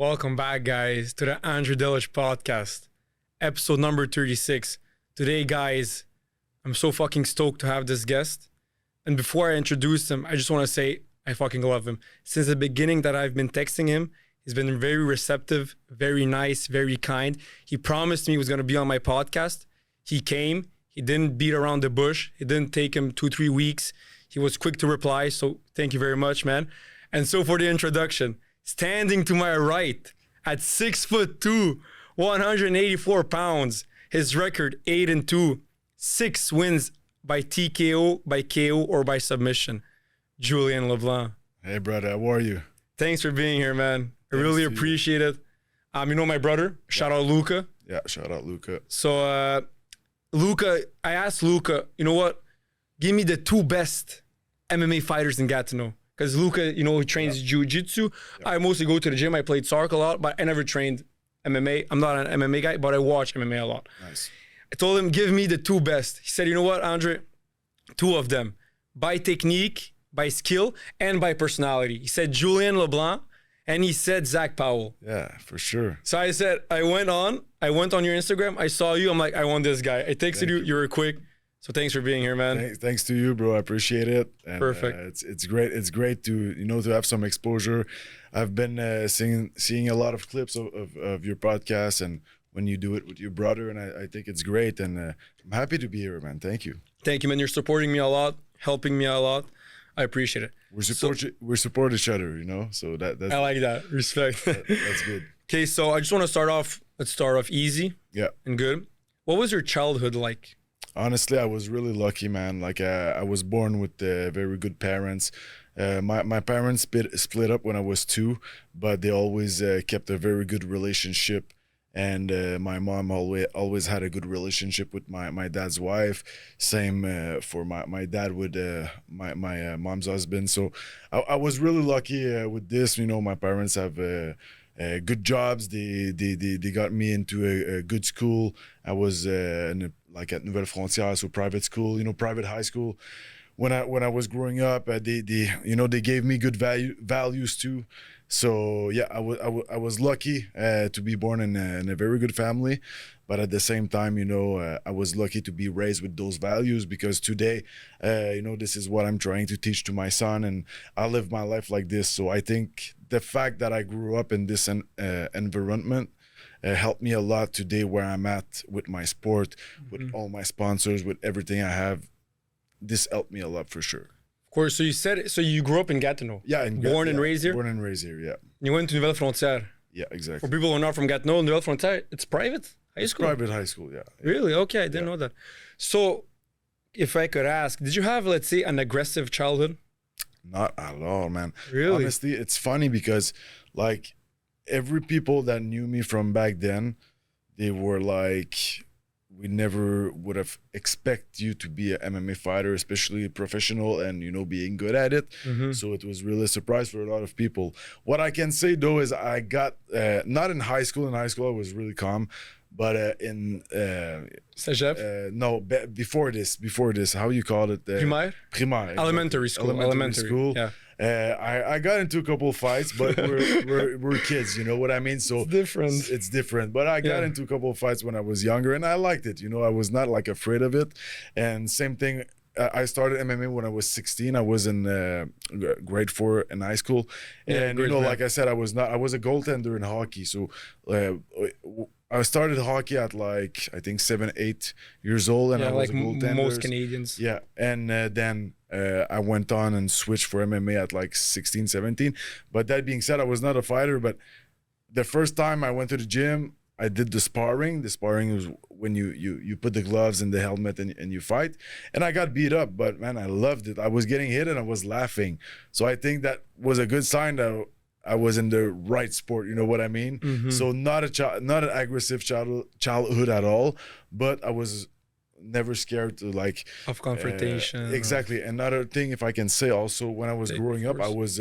Welcome back, guys, to the Andrew Delish podcast, episode number 36. Today, guys, I'm so fucking stoked to have this guest. And before I introduce him, I just want to say I fucking love him. Since the beginning that I've been texting him, he's been very receptive, very nice, very kind. He promised me he was going to be on my podcast. He came. He didn't beat around the bush. It didn't take him 2-3 weeks. He was quick to reply. So thank you very much, man. And so for the introduction, standing to my right at 6'2", 184 pounds, his record 8-2, 6 wins by TKO, by KO, or by submission. Julien Leblanc. Hey, brother, how are you? Thanks for being here, man. I really appreciate it. You know my brother. Shout out Luca. Yeah, shout out Luca. So, Luca, I asked Luca, you know what? Give me the 2 best MMA fighters in Gatineau. Because Luca, you know, he trains jiu-jitsu. I mostly go to the gym. I played soccer a lot, but I never trained MMA. I'm not an MMA guy, but I watch MMA a lot. Nice. I told him, give me the 2 best. He said, you know what, Andre? 2 of them. By technique, by skill, and by personality. He said Julien Leblanc, and he said Zach Powell. Yeah, for sure. So I said, I went on your Instagram. I saw you. I'm like, I want this guy. I texted you. You were quick. So thanks for being here, man. Thanks to you, bro. I appreciate it. And, Perfect. It's great. It's great to to have some exposure. I've been seeing a lot of clips of your podcast and when you do it with your brother, and I think it's great. And I'm happy to be here, man. Thank you. Thank you, man. You're supporting me a lot, helping me a lot. I appreciate it. We support each other, you know. So that's I like that. Respect. That's good. Okay, so I just want to start off. Let's start off easy. Yeah. And good. What was your childhood like? Honestly, I was really lucky, man. Like I was born with very good parents. My parents split up when I was 2, but they always kept a very good relationship. And my mom always had a good relationship with my dad's wife. Same for my dad with my mom's husband. So I was really lucky with this. You know, my parents have good jobs. They got me into a good school. I was at Nouvelle Frontière, so private school, you know, private high school. When I was growing up, they gave me good values too. So yeah, I was lucky to be born in a very good family, but at the same time, I was lucky to be raised with those values because today, this is what I'm trying to teach to my son, and I live my life like this. So I think the fact that I grew up in this environment helped me a lot today where I'm at with my sport, with all my sponsors, with everything I have. This helped me a lot for sure. Of course. So you grew up in Gatineau? Yeah. Born and raised here? Born and raised here, yeah. You went to Nouvelle Frontière? Yeah, exactly. For people who are not from Gatineau, Nouvelle Frontière, it's private high school? It's private high school, yeah. Really? Okay, I didn't know that. So if I could ask, did you have, let's say, an aggressive childhood? Not at all, man. Really? Honestly, it's funny because like every people that knew me from back then, they were like, we never would have expect you to be an MMA fighter, especially professional and, being good at it. So it was really a surprise for a lot of people. What I can say though is I got, not in high school. In high school, I was really calm. But in Cégep? No, before this, how you call it? Primaire. Elementary school. Yeah. I got into a couple of fights, but we're kids, you know what I mean? So it's different. But I got into a couple of fights when I was younger, and I liked it. I was not like afraid of it. And same thing. I started MMA when I was 16. I was in grade 4 in high school, and like I said, I was a goaltender in hockey. So I started hockey at like I think 7-8 years old, and I was like a goaltender. Most Canadians. Yeah, and then I went on and switched for MMA at like 16, 17. But that being said, I was not a fighter. But the first time I went to the gym, I did the sparring. The sparring was when you put the gloves and the helmet and you fight. And I got beat up, but man, I loved it. I was getting hit and I was laughing. So I think that was a good sign that I was in the right sport, you know what I mean? So not an aggressive childhood at all, but I was never scared to of confrontation. Exactly. Another thing, if I can say also, when I was growing up, I was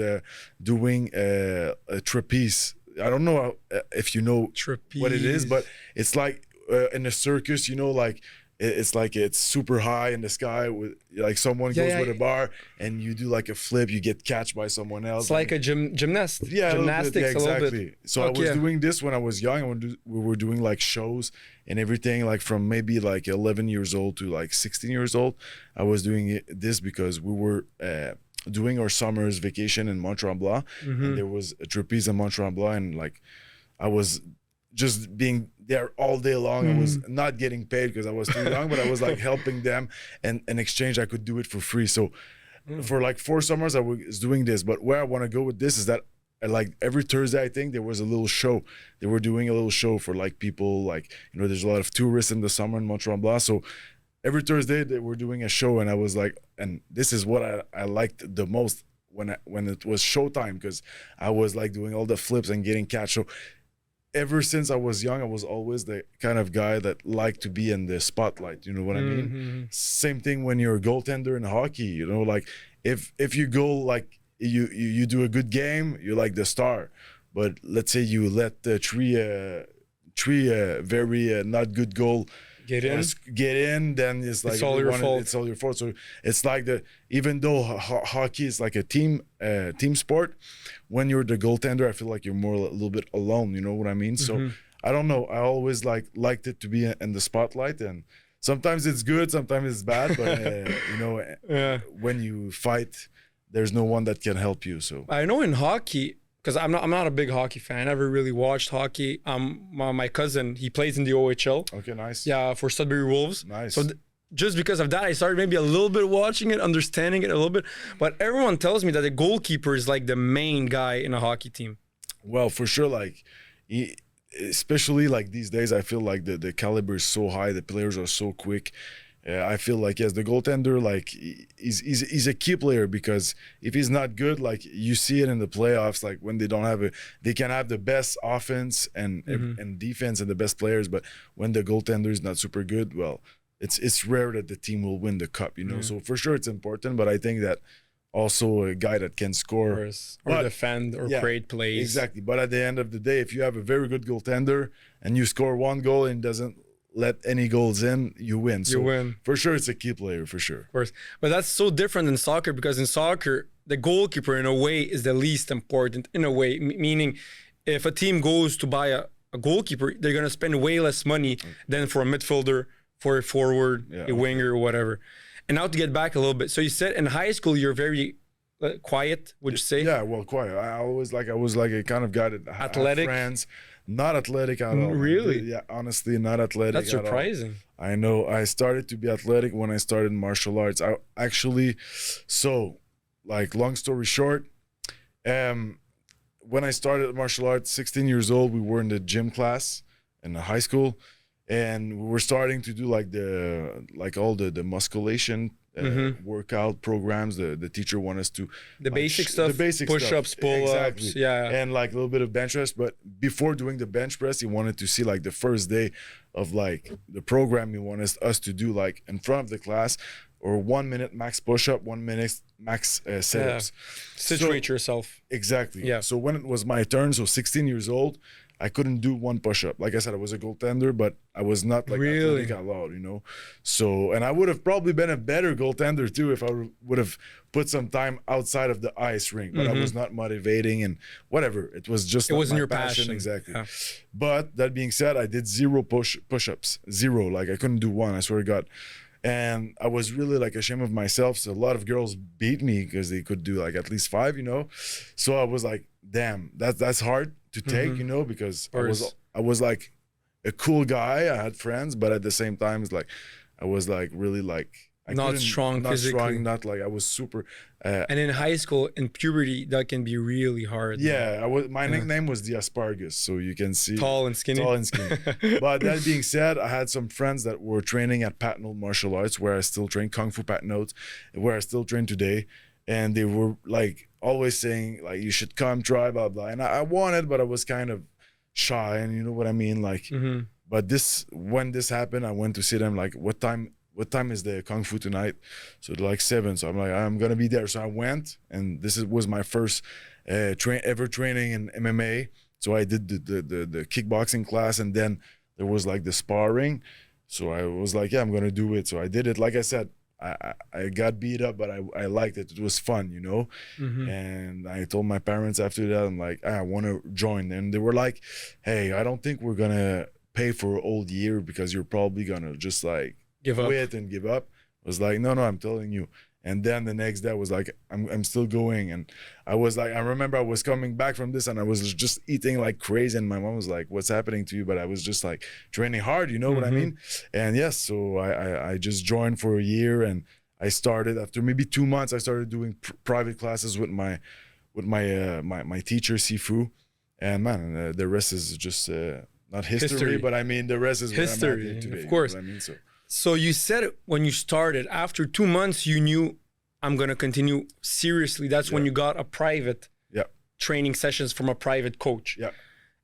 doing a trapeze. I don't know if you know trapeze. What it is, but it's like in a circus, like it's like it's super high in the sky with like someone goes with a bar and you do like a flip, you get catched by someone else. It's like a gymnast. Yeah, gymnastics a little bit. Yeah, a little exactly. bit. So I was doing this when I was young. We were doing like shows and everything, like from maybe like 11 years old to like 16 years old. I was doing this because we were doing our summer's vacation in Mont Tremblant, and there was a trapeze in Mont Tremblant, and like I was just being there all day long. I was not getting paid because I was too young, but I was like helping them, and in exchange I could do it for free. So for like 4 summers I was doing this. But where I want to go with this is that like every Thursday I think there was a little show. They were doing a little show for like people, like, you know, there's a lot of tourists in the summer in Mont Tremblant. So every Thursday they were doing a show, and I was like, and this is what I liked the most when it was showtime, because I was like doing all the flips and getting catch. So ever since I was young, I was always the kind of guy that liked to be in the spotlight. You know what I mean? Same thing when you're a goaltender in hockey. You know, like if you go like you do a good game, you're like the star. But let's say you let the three very not good goal get in, then it's like it's all your fault. It's all your fault. So it's like even though hockey is like a team sport, when you're the goaltender, I feel like you're more a little bit alone. You know what I mean? So I don't know. I always liked it to be in the spotlight, and sometimes it's good, sometimes it's bad. But you know, when you fight, there's no one that can help you. So I know in hockey, because I'm not a big hockey fan. I never really watched hockey. My cousin, he plays in the OHL. Okay, nice. Yeah, for Sudbury Wolves. Nice. So just because of that, I started maybe a little bit watching it, understanding it a little bit. But everyone tells me that the goalkeeper is like the main guy in a hockey team. Well, for sure, like especially like these days, I feel like the caliber is so high, the players are so quick. I feel like, yes, the goaltender, like he's a key player, because if he's not good, like you see it in the playoffs, like when they don't have they can have the best offense and defense and the best players, but when the goaltender is not super good, well, it's rare that the team will win the cup, you know. So for sure it's important, but I think that also a guy that can score or defend or create plays. Exactly. But at the end of the day, if you have a very good goaltender and you score one goal and doesn't let any goals in, you win. So you win. For sure it's a key player, for sure. Of course. But that's so different in soccer, because in soccer, the goalkeeper in a way is the least important in a way, meaning if a team goes to buy a goalkeeper, they're going to spend way less money than for a midfielder, for a forward, a winger, or whatever. And now to get back a little bit. So you said in high school, you're very quiet, would you say? Yeah, well, quiet. I was like a kind of guy that athletic? had friends. Not athletic at all. Really? Yeah, honestly, not athletic. That's surprising. I know. I started to be athletic when I started martial arts. I actually, so like long story short, when I started martial arts, 16 years old, we were in the gym class in the high school, and we were starting to do like all the musculation workout programs. The teacher wanted us to the basic stuff, push-ups, pull-ups, and like a little bit of bench press. But before doing the bench press, he wanted to see like the first day of like the program. He wanted us to do like in front of the class, or 1 minute max push-up, 1 minute max sit-ups. Situate yourself. Exactly. Yeah. So when it was my turn, so 16 years old, I couldn't do one push-up. Like I said, I was a goaltender, but I was not like athletic out loud, you know. So, and I would have probably been a better goaltender too if I would have put some time outside of the ice rink. But I was not motivating and whatever. It was just it wasn't your passion. Exactly. Yeah. But that being said, I did zero push-ups, zero. Like I couldn't do one. I swear to God. And I was really like ashamed of myself. So a lot of girls beat me because they could do like at least 5, you know. So I was like, damn, that's hard to take, you know, because I was like a cool guy. I had friends, but at the same time, it's like I was like really like not strong physically. Not like I was super. And in high school, in puberty, that can be really hard. Yeah, my nickname was the asparagus, so you can see tall and skinny. But that being said, I had some friends that were training at Patnaud Martial Arts, where I still train, Kung Fu Patnaud, where I still train today, and they were like always saying like you should come try, blah blah. And I wanted, but I was kind of shy, and you know what I mean, like. But when this happened, I went to see them like, what time is the Kung Fu tonight? So they're like 7. So I'm like, I'm gonna be there. So I went, and this was my first ever training in MMA. So I did the kickboxing class, and then there was like the sparring. So I was like, yeah, I'm gonna do it. So I did it. Like I said, I got beat up, but I liked it. It was fun, you know. And I told my parents after that, I'm like, I want to join. And they were like, hey, I don't think we're gonna pay for a whole year because you're probably gonna just like quit and give up. I was like, no, I'm telling you. And then the next day I was like, I'm still going. And I was like, I remember I was coming back from this and I was just eating like crazy. And my mom was like, what's happening to you? But I was just like training hard, you know what I mean? And yes, so I just joined for a year, and I started after maybe 2 months, I started doing private classes with my teacher, Sifu. And man, the rest is just not history, but I mean, the rest is history, where I'm at today, of course. You know what I mean? So you said when you started, after 2 months, you knew I'm going to continue seriously. That's when you got a private training sessions from a private coach. Yeah.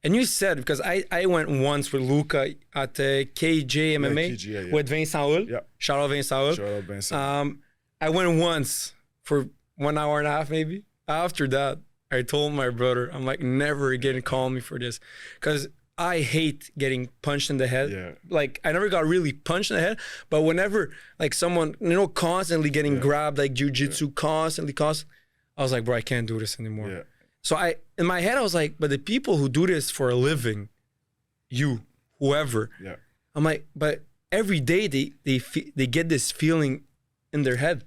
And you said, because I went once with Luca at KJ MMA with Vincent Hull. Yeah. Shout out Vincent Hull. Shout out Vincent. I went once for 1 hour and a half maybe. After that, I told my brother, I'm like, never again call me for this. Because I hate getting punched in the head. Yeah. Like, I never got really punched in the head, but whenever like someone, you know, constantly getting grabbed, like jiu-jitsu, constantly, I was like, bro, I can't do this anymore. Yeah. So in my head, I was like, but the people who do this for a living, whoever, I'm like, but every day they get this feeling in their head.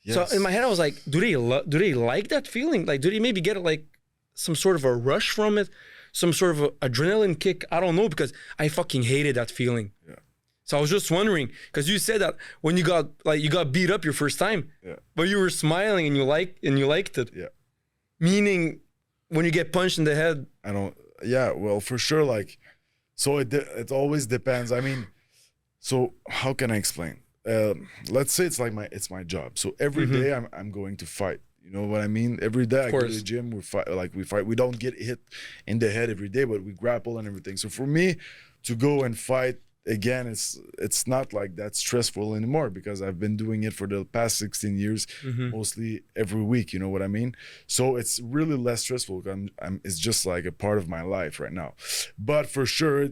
Yes. So in my head, I was like, do they like that feeling? Like, do they maybe get like some sort of a rush from it? Some sort of a adrenaline kick? I don't know, because I fucking hated that feeling. Yeah. So I was just wondering, because you said that when you got beat up your first time, but you were smiling and you liked it. Yeah. Meaning, when you get punched in the head, I don't. Yeah, well, for sure. Like, so it always depends. I mean, so how can I explain? Let's say it's my job. So every day I'm going to fight. You know what I mean? Every day I go to the gym, we fight. We don't get hit in the head every day, but we grapple and everything. So for me to go and fight again, it's not like that stressful anymore, because I've been doing it for the past 16 years, mostly every week. You know what I mean? So it's really less stressful. It's just like a part of my life right now. But for sure,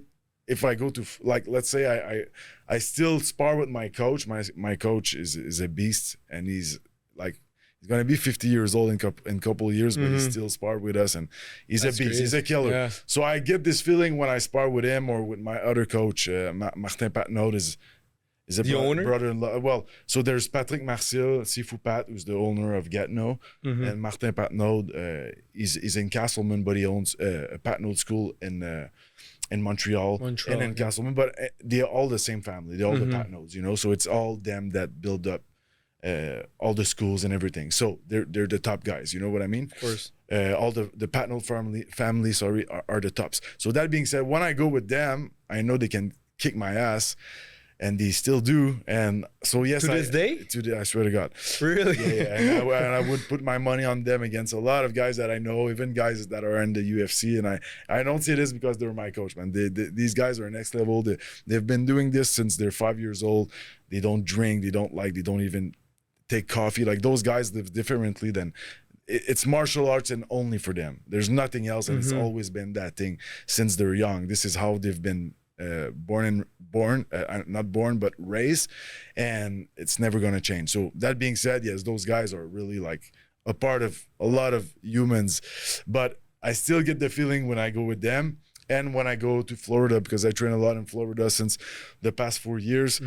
if I go to, like, let's say I still spar with my coach. My coach is a beast, and he's going to be 50 years old in a couple of years, but he still sparred with us, and he's a beast. Crazy. He's a killer. Yeah. So I get this feeling when I spar with him or with my other coach, Martin Patnaud is a owner? brother-in-law. Well, so there's Patrick Martial, Sifu Pat, who's the owner of Gatineau, and Martin Patnaud, he's in Castleman, but he owns a Patnaud school in Montreal and in Castleman, but they're all the same family. They're all the Patnauds, you know. So it's all them that build up all the schools and everything. So they're the top guys, you know what I mean? Of course. All the Patnaud family are the tops. So that being said, when I go with them, I know they can kick my ass, and they still do. And so yes, to this day, I swear to God, really, yeah. And I would put my money on them against a lot of guys that I know, even guys that are in the UFC. And I don't say this because they're my coach, man. These guys are next level. They've been doing this since they're 5 years old. They don't drink. They don't even take coffee. Like, those guys live differently than. It's martial arts and only for them. There's nothing else, and it's always been that thing since they're young. This is how they've been not born, but raised, and it's never gonna change. So that being said, yes, those guys are really like a part of a lot of humans, but I still get the feeling when I go with them and when I go to Florida, because I train a lot in Florida since the past 4 years.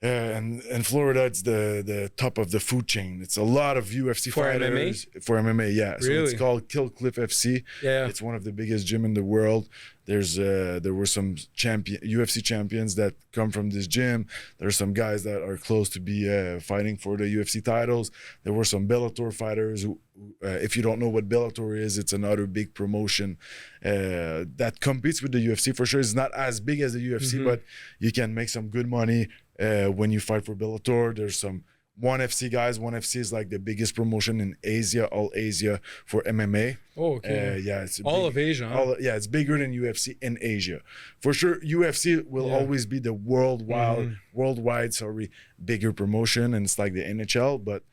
And in Florida, it's the top of the food chain. It's a lot of UFC fighters for MMA. Yeah, so really? It's called Kill Cliff FC. Yeah, it's one of the biggest gym in the world. There were some UFC champions that come from this gym. There's some guys that are close to be fighting for the UFC titles. There were some Bellator fighters who, if you don't know what Bellator is, it's another big promotion that competes with the UFC. For sure, it's not as big as the UFC, but you can make some good money when you fight for Bellator. There's some ONE FC guys. ONE FC is like the biggest promotion in Asia, all Asia, for MMA. Oh, okay. Yeah, it's all of Asia. Huh? It's bigger than UFC in Asia. For sure, UFC will always be the worldwide, bigger promotion, and it's like the NHL, but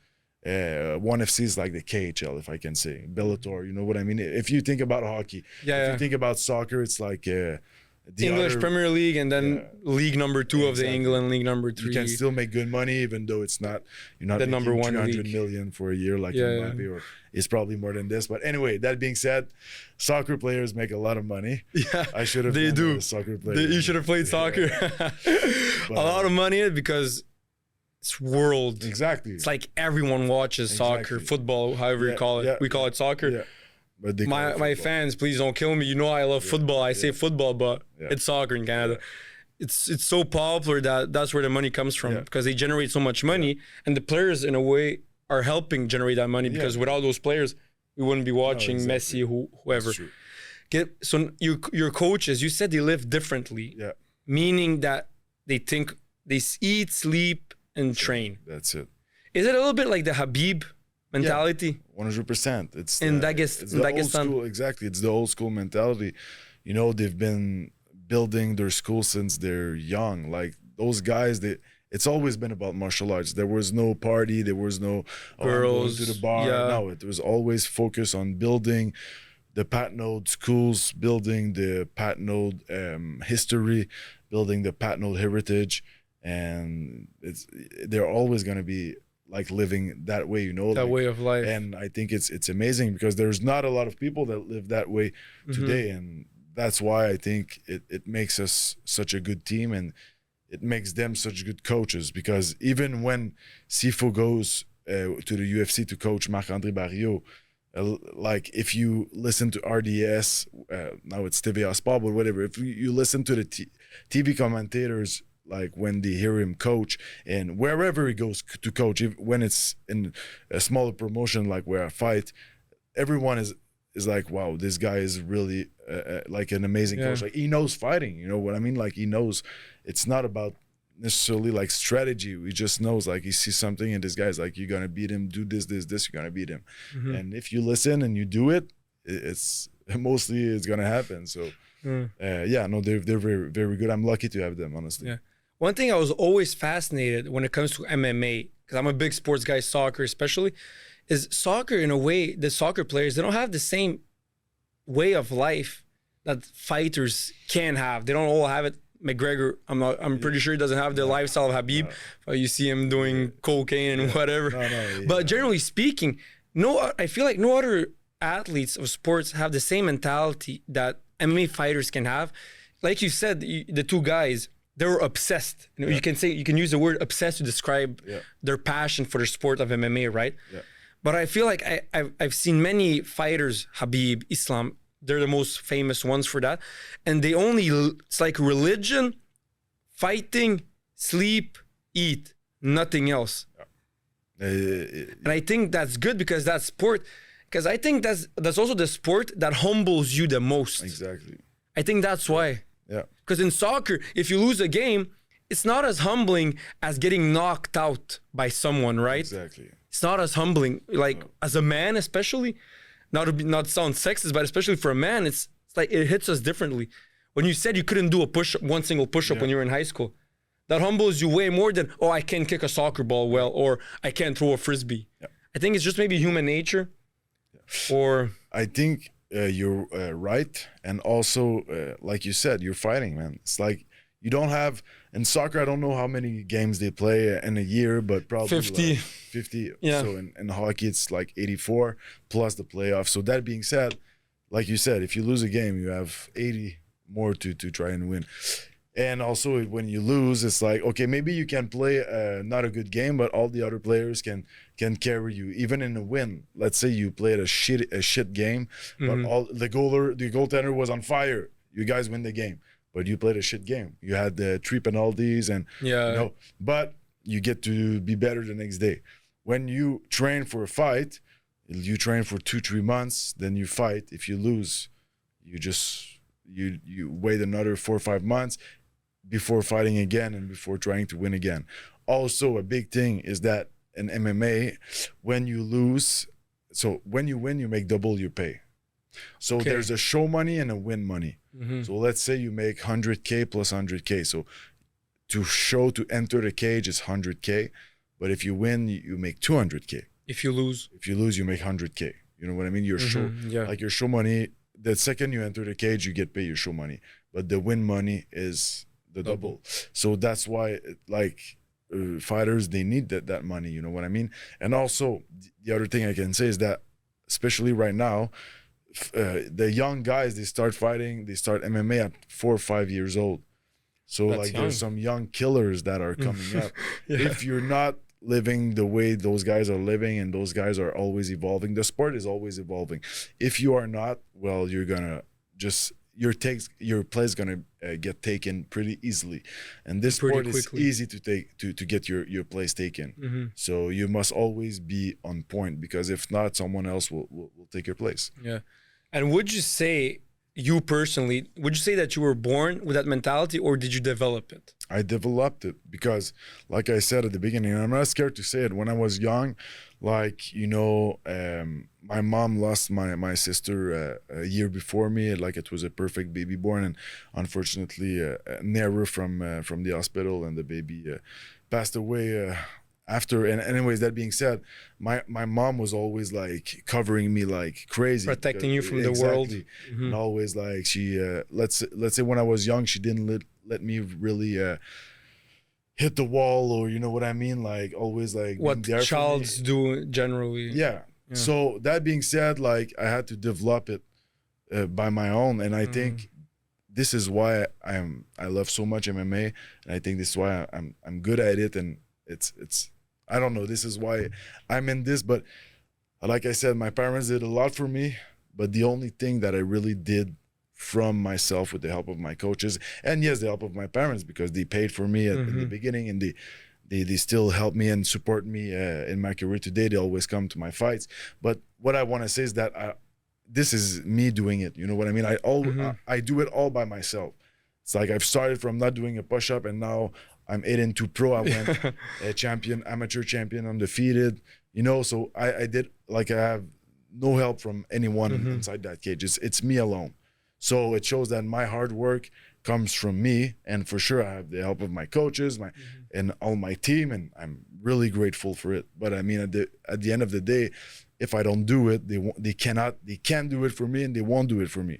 ONE FC is like the KHL, if I can say. Bellator, you know what I mean? If you think about hockey, if you think about soccer, it's like English Premier League and then League number 2 of the England, League number 3. You can still make good money even though it's not, you're not the making number 1 300 league. million for a year like Mbappe, or it's probably more than this. But anyway, that being said, soccer players make a lot of money. Yeah, I should have they do. A soccer player. You should have played soccer. A lot of money because it's world. Exactly. It's like everyone watches soccer, football, however you call it. We call it soccer. Yeah. But they my fans, please don't kill me. You know I love football. I say football, but it's soccer in Canada. It's so popular that that's where the money comes from because they generate so much money, and the players in a way are helping generate that money because without those players, we wouldn't be watching Messi, whoever. So your coaches, you said they live differently, meaning that they think they eat, sleep, and train. That's it. Is it a little bit like the Khabib mentality? 100%. It's in the old school. Exactly, it's the old school mentality. You know, they've been building their school since they're young. Like those guys, it's always been about martial arts. There was no party. There was no girls to the bar. No, it was always focused on building the Patnode schools, building the Patnode history, building the Patnode heritage, and they're always going to be like living that way, you know, that way of life. And I think it's amazing because there's not a lot of people that live that way today, and that's why I think it makes us such a good team, and it makes them such good coaches. Because even when Sifo goes to the UFC to coach Marc-André Barriot, like if you listen to RDS, now it's TVA Sport, but whatever, if you listen to the TV commentators, like when they hear him coach and wherever he goes to coach, when it's in a smaller promotion like where I fight, everyone is like, wow, this guy is really like an amazing coach. Like he knows fighting, you know what I mean? Like he knows it's not about necessarily like strategy. He just knows, like he sees something and this guy's like, you're gonna beat him, do this, you're gonna beat him. And if you listen and you do it, it's gonna happen. So they're very, very good. I'm lucky to have them, honestly. One thing I was always fascinated when it comes to MMA, because I'm a big sports guy, soccer especially, is soccer in a way, the soccer players, they don't have the same way of life that fighters can have. They don't all have it. McGregor, I'm pretty sure he doesn't have the lifestyle of Khabib. You see him doing cocaine and whatever. But generally speaking, I feel like no other athletes of sports have the same mentality that MMA fighters can have. Like you said, the two guys, they were obsessed. You know, you can use the word obsessed to describe their passion for the sport of MMA, right? But I feel like I've seen many fighters, Khabib, Islam, they're the most famous ones for that. And it's like religion, fighting, sleep, eat, nothing else. And I think that's good because that's sport. Because I think that's also the sport that humbles you the most. Exactly. I think that's why. Yeah. Because in soccer, if you lose a game, it's not as humbling as getting knocked out by someone, right? Exactly. It's not as humbling. Like as a man, especially, not to sound sexist, but especially for a man, it's like it hits us differently. When you said you couldn't do one single push-up when you were in high school, that humbles you way more than, oh, I can't kick a soccer ball well, or I can't throw a frisbee. I think it's just maybe human nature. Or I think you're right, and also like you said, you're fighting, man. It's like you don't have in soccer, I don't know how many games they play in a year, but probably 50. Like 50. So in hockey it's like 84 plus the playoffs. So that being said, like you said, if you lose a game, you have 80 more to try and win. And also when you lose, it's like, okay, maybe you can play not a good game, but all the other players can carry you. Even in a win, let's say you played a shit game, but the goaltender was on fire. You guys win the game, but you played a shit game. You had the 3 penalties and but you get to be better the next day. When you train for a fight, you train for 2-3 months, then you fight. If you lose, you wait another 4 or 5 months before fighting again and before trying to win again. Also, a big thing is that in MMA, when you lose, so when you win, you make double your pay. So there's a show money and a win money. So let's say you make 100K plus 100K. So to enter the cage is 100K, but if you win, you make 200K. If you lose, you make 100K. You know what I mean? Your show, like your show money the second you enter the cage, you get paid your show money, but the win money is the double. So that's why, like, fighters, they need that money. You know what I mean? And also, the other thing I can say is that, especially right now, the young guys, they start fighting, they start MMA at 4 or 5 years old. So That's like young. there's some young killers that are coming up. Yeah. If you're not living the way those guys are living, and those guys are always evolving, the sport is always evolving. If you are not, well, you're gonna just your place gonna get taken pretty easily, and this Pretty sport is quickly. easy to take to get your place taken. So you must always be on point, because if not, someone else will take your place. Yeah. And would you say, you personally, would you say that you were born with that mentality, or did you develop it? I developed it because, like I said at the beginning, and I'm not scared to say it, when I was young, like, you know, my mom lost my sister a year before me. Like, it was a perfect baby born, and unfortunately, an error from the hospital, and the baby passed away after. And anyways, that being said, my mom was always like covering me like crazy, Protecting you from the exactly. world. And always like she let's say when I was young, she didn't let me really hit the wall, or you know what I mean, like always like What being there childs for me. do generally. Yeah. So that being said, like I had to develop it by my own, and I think this is why I love so much MMA, and I think this is why I'm good at it, and it's I don't know, this is why I'm in this. But like I said, my parents did a lot for me, but the only thing that I really did from myself, with the help of my coaches, and yes, the help of my parents, because they paid for me at the beginning, and they still help me and support me in my career today. They always come to my fights. But what I want to say is that this is me doing it. You know what I mean? I do it all by myself. It's like I've started from not doing a push-up, and now I'm 8-2 pro. I went a champion, amateur champion, undefeated. You know, so I did, like, I have no help from anyone inside that cage. It's me alone. So it shows that my hard work comes from me, and for sure I have the help of my coaches, and all my team, and I'm really grateful for it. But I mean, at the end of the day, if I don't do it, they can't do it for me, and they won't do it for me.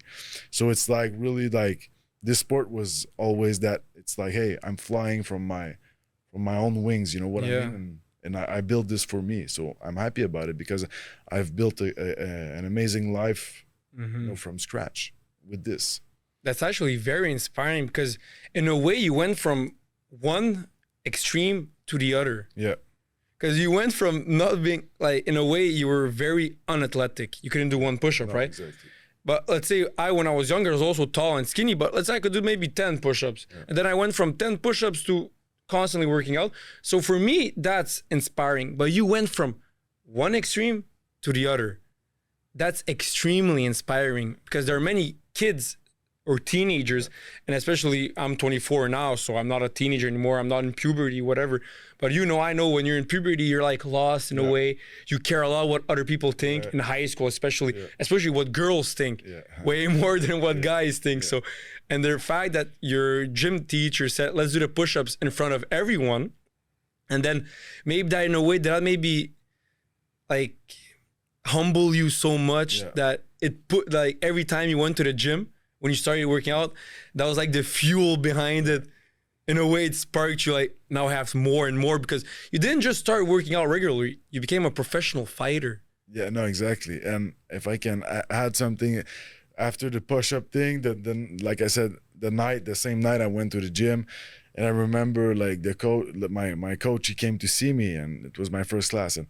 So it's like, really, like, this sport was always that. It's like, hey, I'm flying from my own wings. You know what I mean? And I built this for me, so I'm happy about it, because I've built an amazing life, you know, from scratch with this. That's actually very inspiring, because in a way you went from one extreme to the other. Yeah. Because you went from not being, like, in a way you were very unathletic. You couldn't do one push-up, No, right? Exactly. But let's say when I was younger, I was also tall and skinny, but let's say I could do maybe 10 push-ups. And then I went from 10 push-ups to constantly working out. So for me, that's inspiring. But you went from one extreme to the other. That's extremely inspiring, because there are many kids or teenagers, and especially I'm 24 now, so I'm not a teenager anymore. I'm not in puberty, whatever. But I know when you're in puberty, you're like lost in a way. You care a lot what other people think in high school, especially what girls think, way more than what guys think. So, and the fact that your gym teacher said, let's do the push-ups in front of everyone, and then maybe that in a way that maybe like humble you so much that it put, like, every time you went to the gym, when you started working out, that was like the fuel behind it. In a way, it sparked you, like, now have more and more, because you didn't just start working out regularly. You became a professional fighter. Yeah, no, exactly. And if I can add something, after the push-up thing, then like I said, the same night I went to the gym, and I remember, like, my coach, he came to see me, and it was my first class, and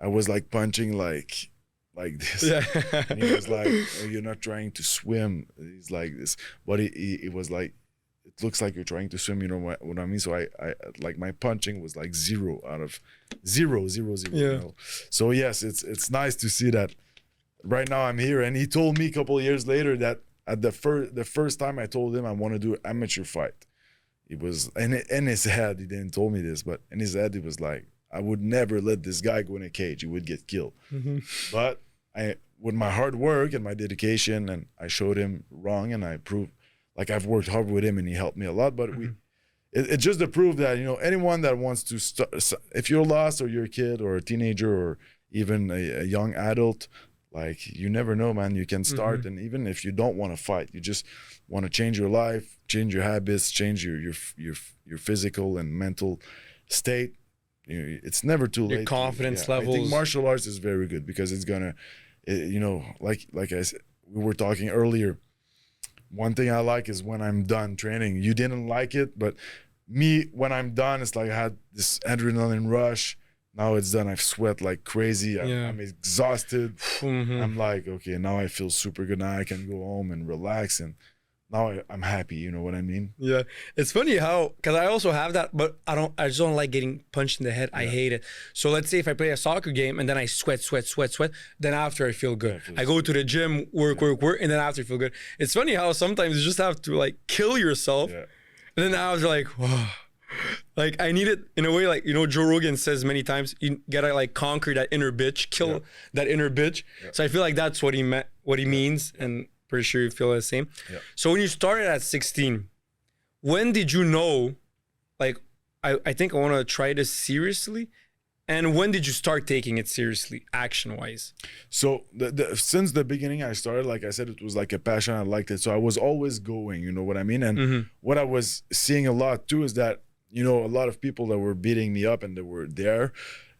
I was like punching like this. And he was like, oh, you're not trying to swim. He's like this, but he was like, it looks like you're trying to swim. You know what I mean? So I like, my punching was like 0 out of 0. You know? So yes, it's nice to see that right now I'm here. And he told me a couple of years later that at the first time I told him I want to do an amateur fight, he was in his head, he didn't told me this, but in his head he was like, I would never let this guy go in a cage. He would get killed. But with my hard work and my dedication, and I showed him wrong, and I proved, like, I've worked hard with him, and he helped me a lot. But it just to prove that, you know, anyone that wants to start, if you're lost, or you're a kid or a teenager or even a young adult, Like, you never know, man. You can start, and even if you don't want to fight, you just want to change your life, change your habits, change your physical and mental state. It's never too late. Your confidence I levels. think martial arts is very good because it's gonna, like I said, we were talking earlier. One thing I like is when I'm done training. You didn't like it, but me, when I'm done, it's like I had this adrenaline rush. Now it's done. I've sweat like crazy. I'm exhausted. I'm like, okay, now I feel super good. Now I can go home and relax, and now I'm happy. You know what I mean? Yeah, it's funny how, because I also have that, but I just don't like getting punched in the head. I hate it. So let's say if I play a soccer game and then I sweat, then after I feel good. I go to the gym, work, and then after I feel good. It's funny how sometimes you just have to like kill yourself, and then after like, whoa. Like I need it in a way, like, you know, Joe Rogan says many times, you gotta like conquer that inner bitch, kill that inner bitch. So I feel like that's what he meant, what he means, and pretty sure you feel the same. So when you started at 16, when did you know, like, I think I want to try this seriously? And when did you start taking it seriously, action-wise? So since the beginning I started, like I said, it was like a passion. I liked it. So I was always going, you know what I mean? And what I was seeing a lot too is that, you know, a lot of people that were beating me up and they were there,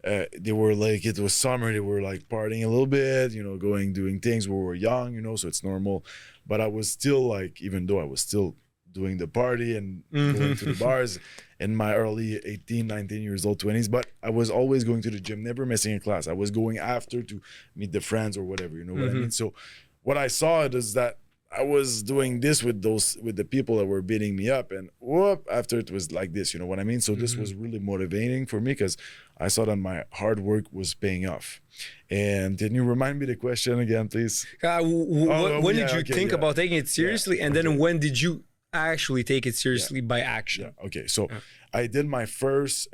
they were like, it was summer, they were like partying a little bit, you know, doing things. We were young, you know, so it's normal. But I was still like, even though I was still doing the party and going to the bars in my early 18, 19 years old, 20s, but I was always going to the gym, never missing a class. I was going after to meet the friends or whatever, you know what I mean? So what I saw is that I was doing this with the people that were beating me up, and whoop, after it was like this, you know what I mean? So this was really motivating for me because I saw that my hard work was paying off. And can you remind me the question again, please? When did you think about taking it seriously? And then when did you actually take it seriously by action? Okay, so I did my first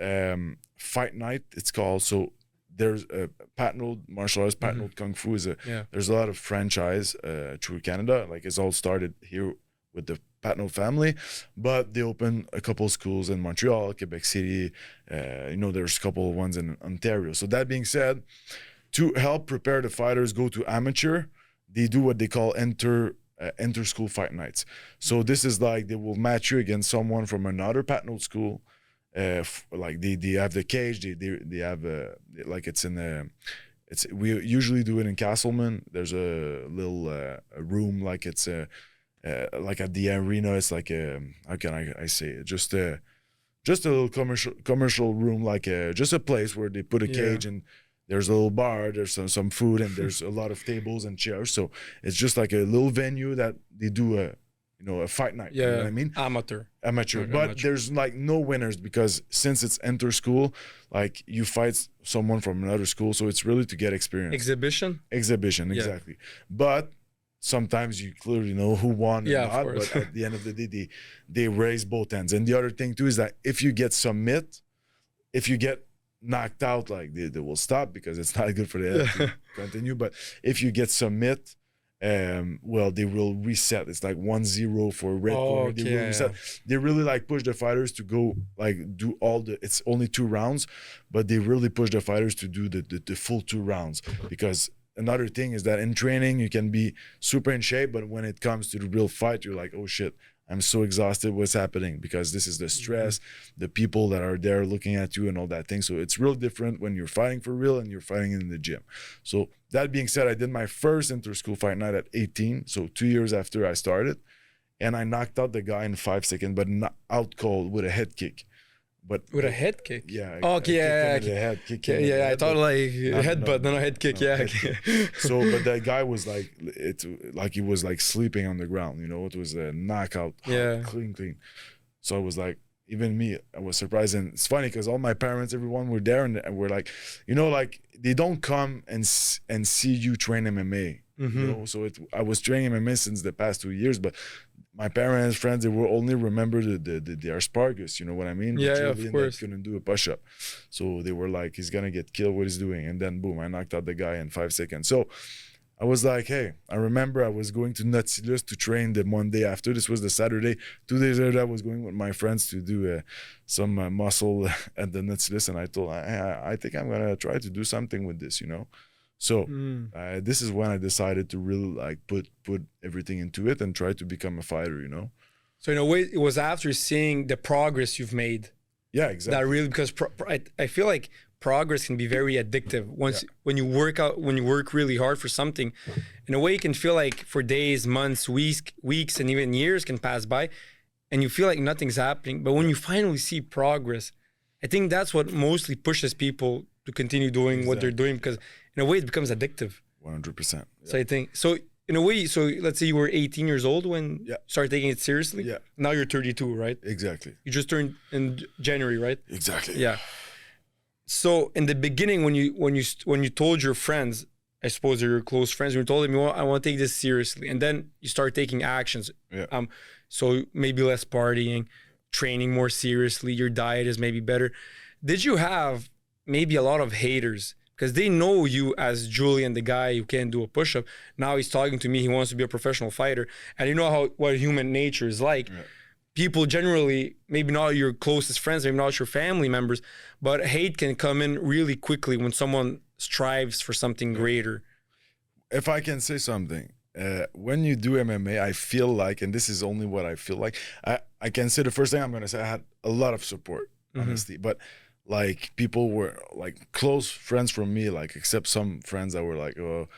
fight night, it's called. So there's a Patnaud martial arts, Patnaud Kung Fu is there's a lot of franchise through Canada. Like it's all started here with the Patnaud family, but they opened a couple schools in Montreal, Quebec City. You know, there's a couple of ones in Ontario. So that being said, to help prepare the fighters go to amateur, they do what they call inter-school fight nights. So this is like they will match you against someone from another Patnaud school. Like they have the cage, they have like it's in the, we usually do it in Castleman. There's a little a room, like it's like at the arena. It's like how can I say it? Just a little commercial room, like just a place where they put a cage and there's a little bar, there's some food, and there's a lot of tables and chairs. So it's just like a little venue that they do a fight night. You know what I mean? Amateur. But there's like no winners because since it's inter-school, like you fight someone from another school, so it's really to get experience. Exhibition, exactly. But sometimes you clearly know who won and not, but at the end of the day, they raise both ends. And the other thing too is that if you get if you get knocked out, like they will stop because it's not good for the head to continue. But if you get submit, well, they will reset. It's like 1-0 for red corner. They will reset. They really like push the fighters to go like do all the, it's only 2 rounds, but they really push the fighters to do the full 2 rounds. Because another thing is that in training you can be super in shape, but when it comes to the real fight, you're like, oh shit, I'm so exhausted, what's happening? Because this is the stress, the people that are there looking at you and all that thing. So it's real different when you're fighting for real and you're fighting in the gym. So that being said, I did my first inter-school fight night at 18, so 2 years after I started, and I knocked out the guy in 5 seconds, but not out cold with a head kick. But with a head kick? Yeah. Head kick. I thought like headbutt, no head kick. So, but that guy was like, he was like sleeping on the ground. You know, it was a knockout, clean. So I was like, even me, I was surprised. And it's funny because all my parents, everyone were there, and we're like, you know, like they don't come and see you train MMA. You know, so I was training MMA since the past 2 years, but my parents, friends, they will only remember the asparagus, you know what I mean? Of course. Couldn't do a push-up. So they were like, he's gonna get killed, what he's doing. And then boom, I knocked out the guy in 5 seconds. So I was like, hey, I remember I was going to Nautilus to train the Monday after. This was the Saturday. 2 days later, I was going with my friends to do some muscle at the Nautilus. And I told, I think I'm gonna try to do something with this, you know? So this is when I decided to really like put everything into it and try to become a fighter, you know? So in a way, it was after seeing the progress you've made. Yeah, exactly. That really, because I feel like progress can be very addictive. When you work out, when you work really hard for something, in a way you can feel like for days, months, weeks, and even years can pass by, and you feel like nothing's happening. But when you finally see progress, I think that's what mostly pushes people to continue doing what they're doing, because in a way it becomes addictive. 100%. Yeah. So I think so. In a way, so let's say you were 18 years old when you started taking it seriously. Yeah. Now you're 32, right? Exactly. You just turned in January, right? Exactly. Yeah. So in the beginning, when you told your friends, I suppose they're your close friends, you told them, I want to take this seriously, and then you start taking actions. Yeah. So maybe less partying, training more seriously, your diet is maybe better. Did you have maybe a lot of haters? Because they know you as Julien, the guy who can't do a push-up. Now he's talking to me, he wants to be a professional fighter. And you know what human nature is like. Yeah. People generally, maybe not your closest friends, maybe not your family members, but hate can come in really quickly when someone strives for something greater. If I can say something, when you do MMA, I feel like, and this is only what I feel like, I can say the first thing I'm going to say, I had a lot of support, honestly. But like people were like close friends from me, like except some friends that were like, oh,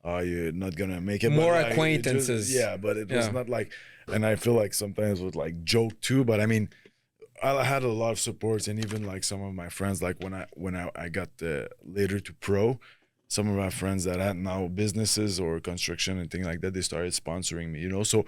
you're not gonna make it. More like, acquaintances. But it was not like, and I feel like sometimes it was like joke too. But I mean, I had a lot of supports, and even like some of my friends, like when I got later to pro, some of my friends that had now businesses or construction and things like that, they started sponsoring me, you know. So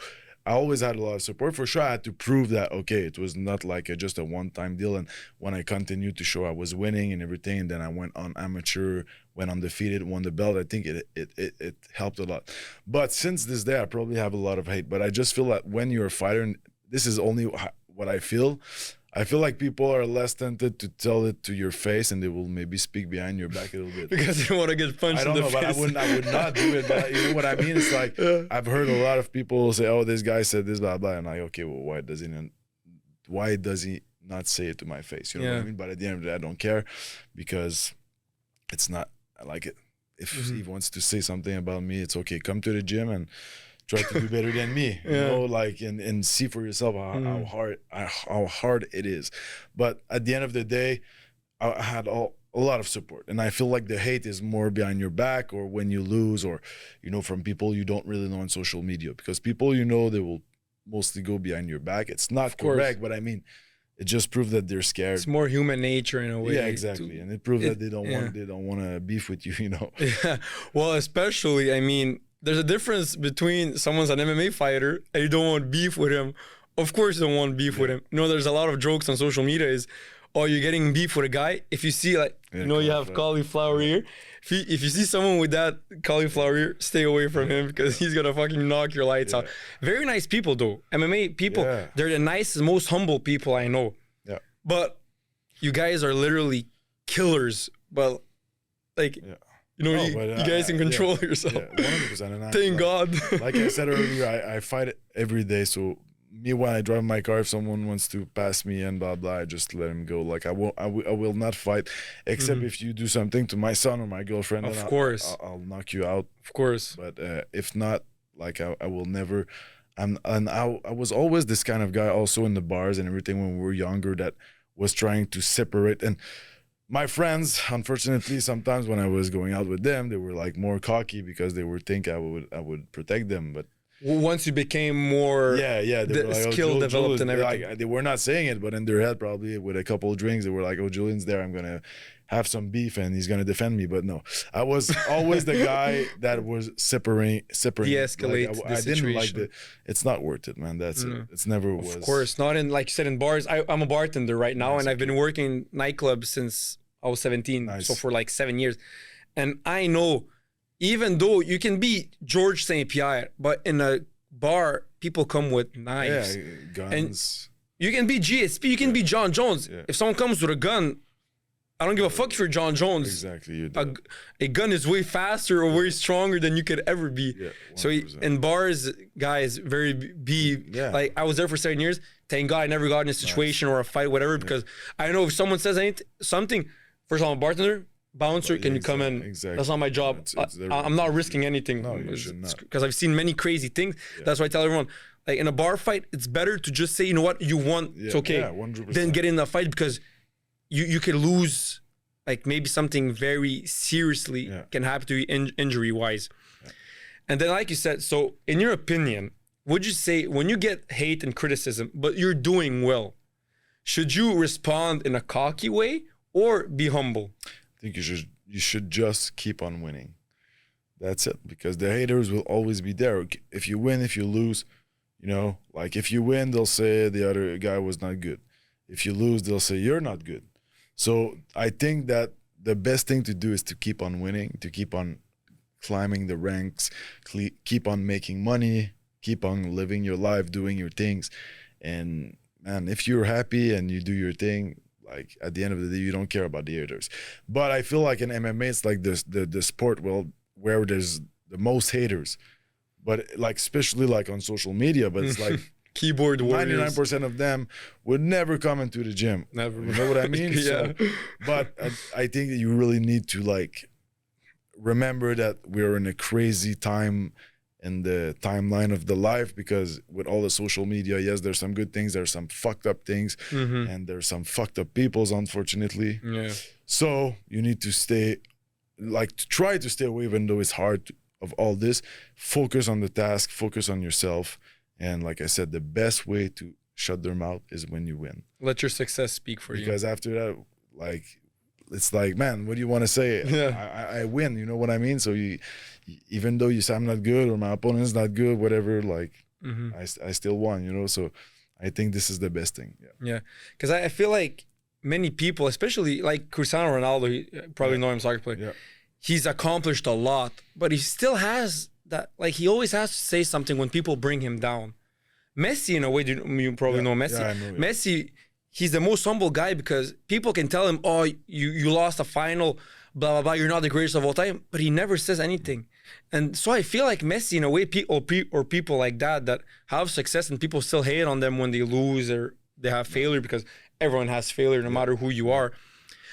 I always had a lot of support. For sure, I had to prove that, okay, it was not like just a one-time deal. And when I continued to show I was winning and everything, and then I went on amateur, went undefeated, won the belt, I think it helped a lot. But since this day, I probably have a lot of hate. But I just feel that when you're a fighter, and this is only what I feel like people are less tempted to tell it to your face, and they will maybe speak behind your back a little bit. Because they don't want to get punched in the face. But I would not do it. But you know what I mean? It's like, I've heard a lot of people say, oh, this guy said this, blah, blah. And I'm like, okay, well, why does he not say it to my face? You know what I mean? But at the end of the day, I don't care, because it's not, I like it. If he wants to say something about me, it's okay. Come to the gym and try to do better than me, you know, like, and see for yourself how hard it is. But at the end of the day, I had a lot of support, and I feel like the hate is more behind your back, or when you lose, or, you know, from people you don't really know on social media, because people, you know, they will mostly go behind your back. It's not correct, but I mean, it just proves that they're scared. It's more human nature in a way. Yeah, exactly, and it proves that they don't want to beef with you, you know. Yeah, well, especially, I mean, there's a difference between someone's an MMA fighter and you don't want beef with him. Of course you don't want beef with him. You know, there's a lot of jokes on social media is, oh, you're getting beef with a guy. If you see, like, you know, you have cauliflower ear. If you see someone with that cauliflower ear, stay away from him, because he's going to fucking knock your lights out. Very nice people, though. MMA people, they're the nicest, most humble people I know. Yeah. But you guys are literally killers. But, like... Yeah. You know, you guys can control yourself. Yeah, 100%. Thank God. Like I said earlier, I fight it every day. So me, when I drive my car, if someone wants to pass me and blah blah, I just let him go. Like I will not fight, except if you do something to my son or my girlfriend. Of course, I'll knock you out. Of course. But if not, like I will never. And I was always this kind of guy, also in the bars and everything when we were younger, that was trying to separate. And my friends, unfortunately, sometimes when I was going out with them, they were like more cocky, because they would think I would protect them. But once you became more they were like, skill developed and everything, like, they were not saying it, but in their head, probably with a couple of drinks, they were like, oh, Julian's there, I'm gonna have some beef and he's gonna defend me. But no, I was always the guy that was separating, de-escalate. Like, I didn't like the. It's not worth it, man. That's it. It's never was. Of course, not in, like you said, in bars. I'm a bartender right now, and I've been working nightclubs since I was 17, so for like 7 years. And I know, even though you can be George St. Pierre, but in a bar, people come with knives. Yeah, guns. And you can be GSP, you can be John Jones. Yeah. If someone comes with a gun, I don't give a fuck if you're John Jones. Exactly. A gun is way faster or way stronger than you could ever be. Yeah, so in bars, guys, like, I was there for 7 years. Thank God I never got in a situation or a fight, whatever, because I know if someone says something, first of all, I'm a bartender, bouncer, can you come in? Exactly. That's not my job. I'm not risking anything. No, you should not. Because I've seen many crazy things. Yeah. That's why I tell everyone, like in a bar fight, it's better to just say, you know what, you won, it's okay. Yeah, 100%. Then get in a fight, because you could lose, like maybe something very seriously can happen to you injury wise. Yeah. And then, like you said, so in your opinion, would you say when you get hate and criticism, but you're doing well, should you respond in a cocky way or be humble? I think you should just keep on winning. That's it. Because the haters will always be there. If you win, if you lose, you know, like if you win, they'll say the other guy was not good. If you lose, they'll say you're not good. So I think that the best thing to do is to keep on winning, to keep on climbing the ranks, keep on making money, keep on living your life, doing your things. And man, if you're happy and you do your thing, like at the end of the day, you don't care about the haters. But I feel like in MMA, it's like the sport where there's the most haters. But like especially like on social media, but it's like keyboard warriors. 99% of them would never come into the gym. Never. You know what I mean? Yeah. So, but I think that you really need to like remember that we're in a crazy time in the timeline of the life, because with all the social media, yes, there's some good things, there's some fucked up things, and there's some fucked up peoples, unfortunately. Yeah. So you need to stay, like to try to stay away, even though it's hard of all this. Focus on the task, focus on yourself. And like I said, the best way to shut their mouth is when you win. Let your success speak for you. Because after that, like, it's like, man, what do you want to say? Yeah. I win, you know what I mean? So even though you say I'm not good or my opponent's not good, whatever, like, I still won, you know? So I think this is the best thing. Yeah. Because I feel like many people, especially like Cristiano Ronaldo, you probably know him, soccer player. Yeah. He's accomplished a lot, but he still has that, like he always has to say something when people bring him down. Messi, in a way, you probably know Messi. Yeah, I know it. Messi, he's the most humble guy, because people can tell him, oh, you lost a final, blah, blah, blah, you're not the greatest of all time, but he never says anything. And so I feel like Messi, in a way, or people like that have success and people still hate on them when they lose or they have failure, because everyone has failure no matter who you are.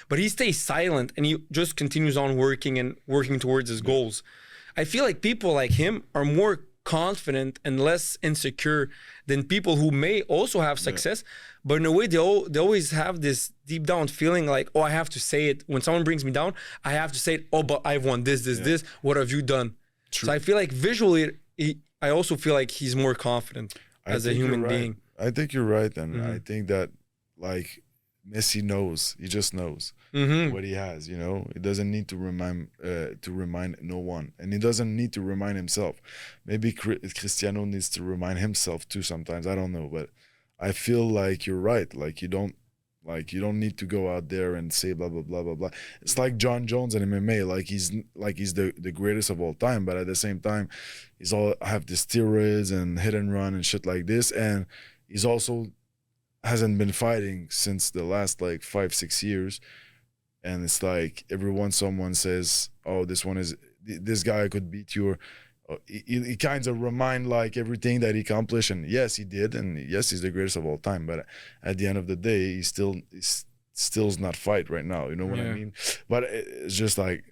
But he stays silent and he just continues on working towards his goals. I feel like people like him are more confident and less insecure than people who may also have success, but in a way they always have this deep down feeling like, oh, I have to say it. When someone brings me down, I have to say it. Oh, but I've won this. What have you done? True. So I feel like visually, I also feel like he's more confident as a human being. I think you're right. And I think that like Messi knows, he just knows what he has, you know. He doesn't need to remind no one, and he doesn't need to remind himself. Maybe Cristiano needs to remind himself too sometimes, I don't know, but I feel like you're right. Like you don't need to go out there and say blah blah blah blah blah. It's like John Jones in MMA, like he's the greatest of all time, but at the same time he's all have the steroids and hit and run and shit like this, and he's also hasn't been fighting since the last like 5-6 years. And it's like someone says, oh, this guy could beat you, or he kind of remind like everything that he accomplished, and yes he did, and yes he's the greatest of all time, but at the end of the day he still's not fight right now, you know what I mean? But it's just like,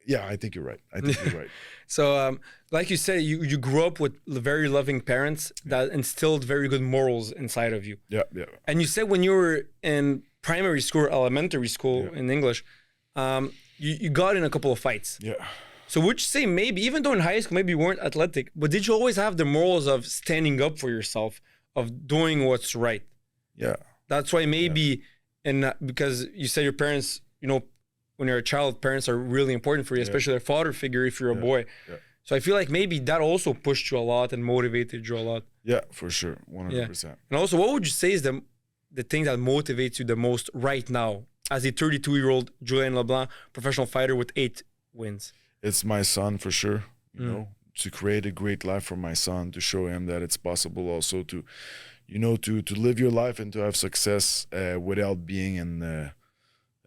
yeah, I think you're right. So like you said, you grew up with very loving parents that instilled very good morals inside of you. Yeah. And you said when you were in primary school or elementary school in English, you got in a couple of fights. Yeah. So would you say maybe, even though in high school maybe you weren't athletic, but did you always have the morals of standing up for yourself, of doing what's right? Yeah. That's why maybe, because you said your parents, you know, when you're a child, parents are really important for you, especially their father figure if you're a boy. Yeah. So I feel like maybe that also pushed you a lot and motivated you a lot. Yeah, for sure. 100%. Yeah. And also, what would you say is the thing that motivates you the most right now as a 32-year-old Julien Leblanc, professional fighter with 8 wins? It's my son, for sure. You know, to create a great life for my son, to show him that it's possible also to, you know, to live your life and to have success without being in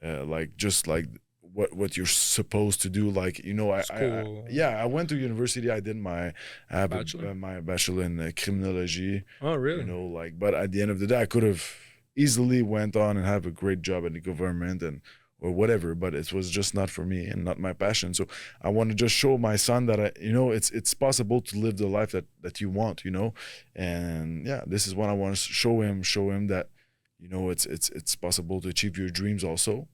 like just like what you're supposed to do, like, you know. I went to university. I did my bachelor in criminology. Oh, really? You know, like, but at the end of the day, I could have easily went on and have a great job at the government and or whatever, but it was just not for me and not my passion. So I want to just show my son that it's possible to live the life that you want, and yeah, this is what I want to show him that it's possible to achieve your dreams also.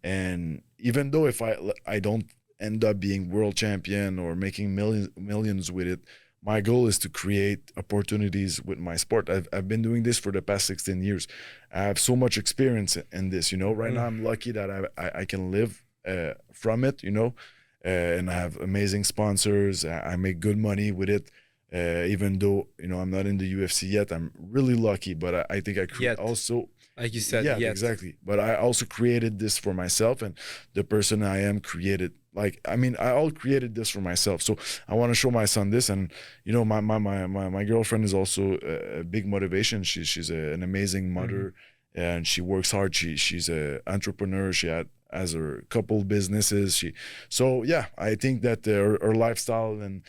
And even though if I don't end up being world champion or making millions with it, my goal is to create opportunities with my sport. I've been doing this for the past 16 years. I have so much experience in this. Right now I'm lucky that I can live from it. And I have amazing sponsors. I make good money with it. Even though I'm not in the UFC yet, I'm really lucky. But I think also, like you said, yeah, exactly. But I also created this for myself, and the person I am created. I all created this for myself. So I want to show my son this, and my girlfriend is also a big motivation. She's an amazing mother, and she works hard. She's an entrepreneur. She has her couple businesses. So yeah, I think that her lifestyle and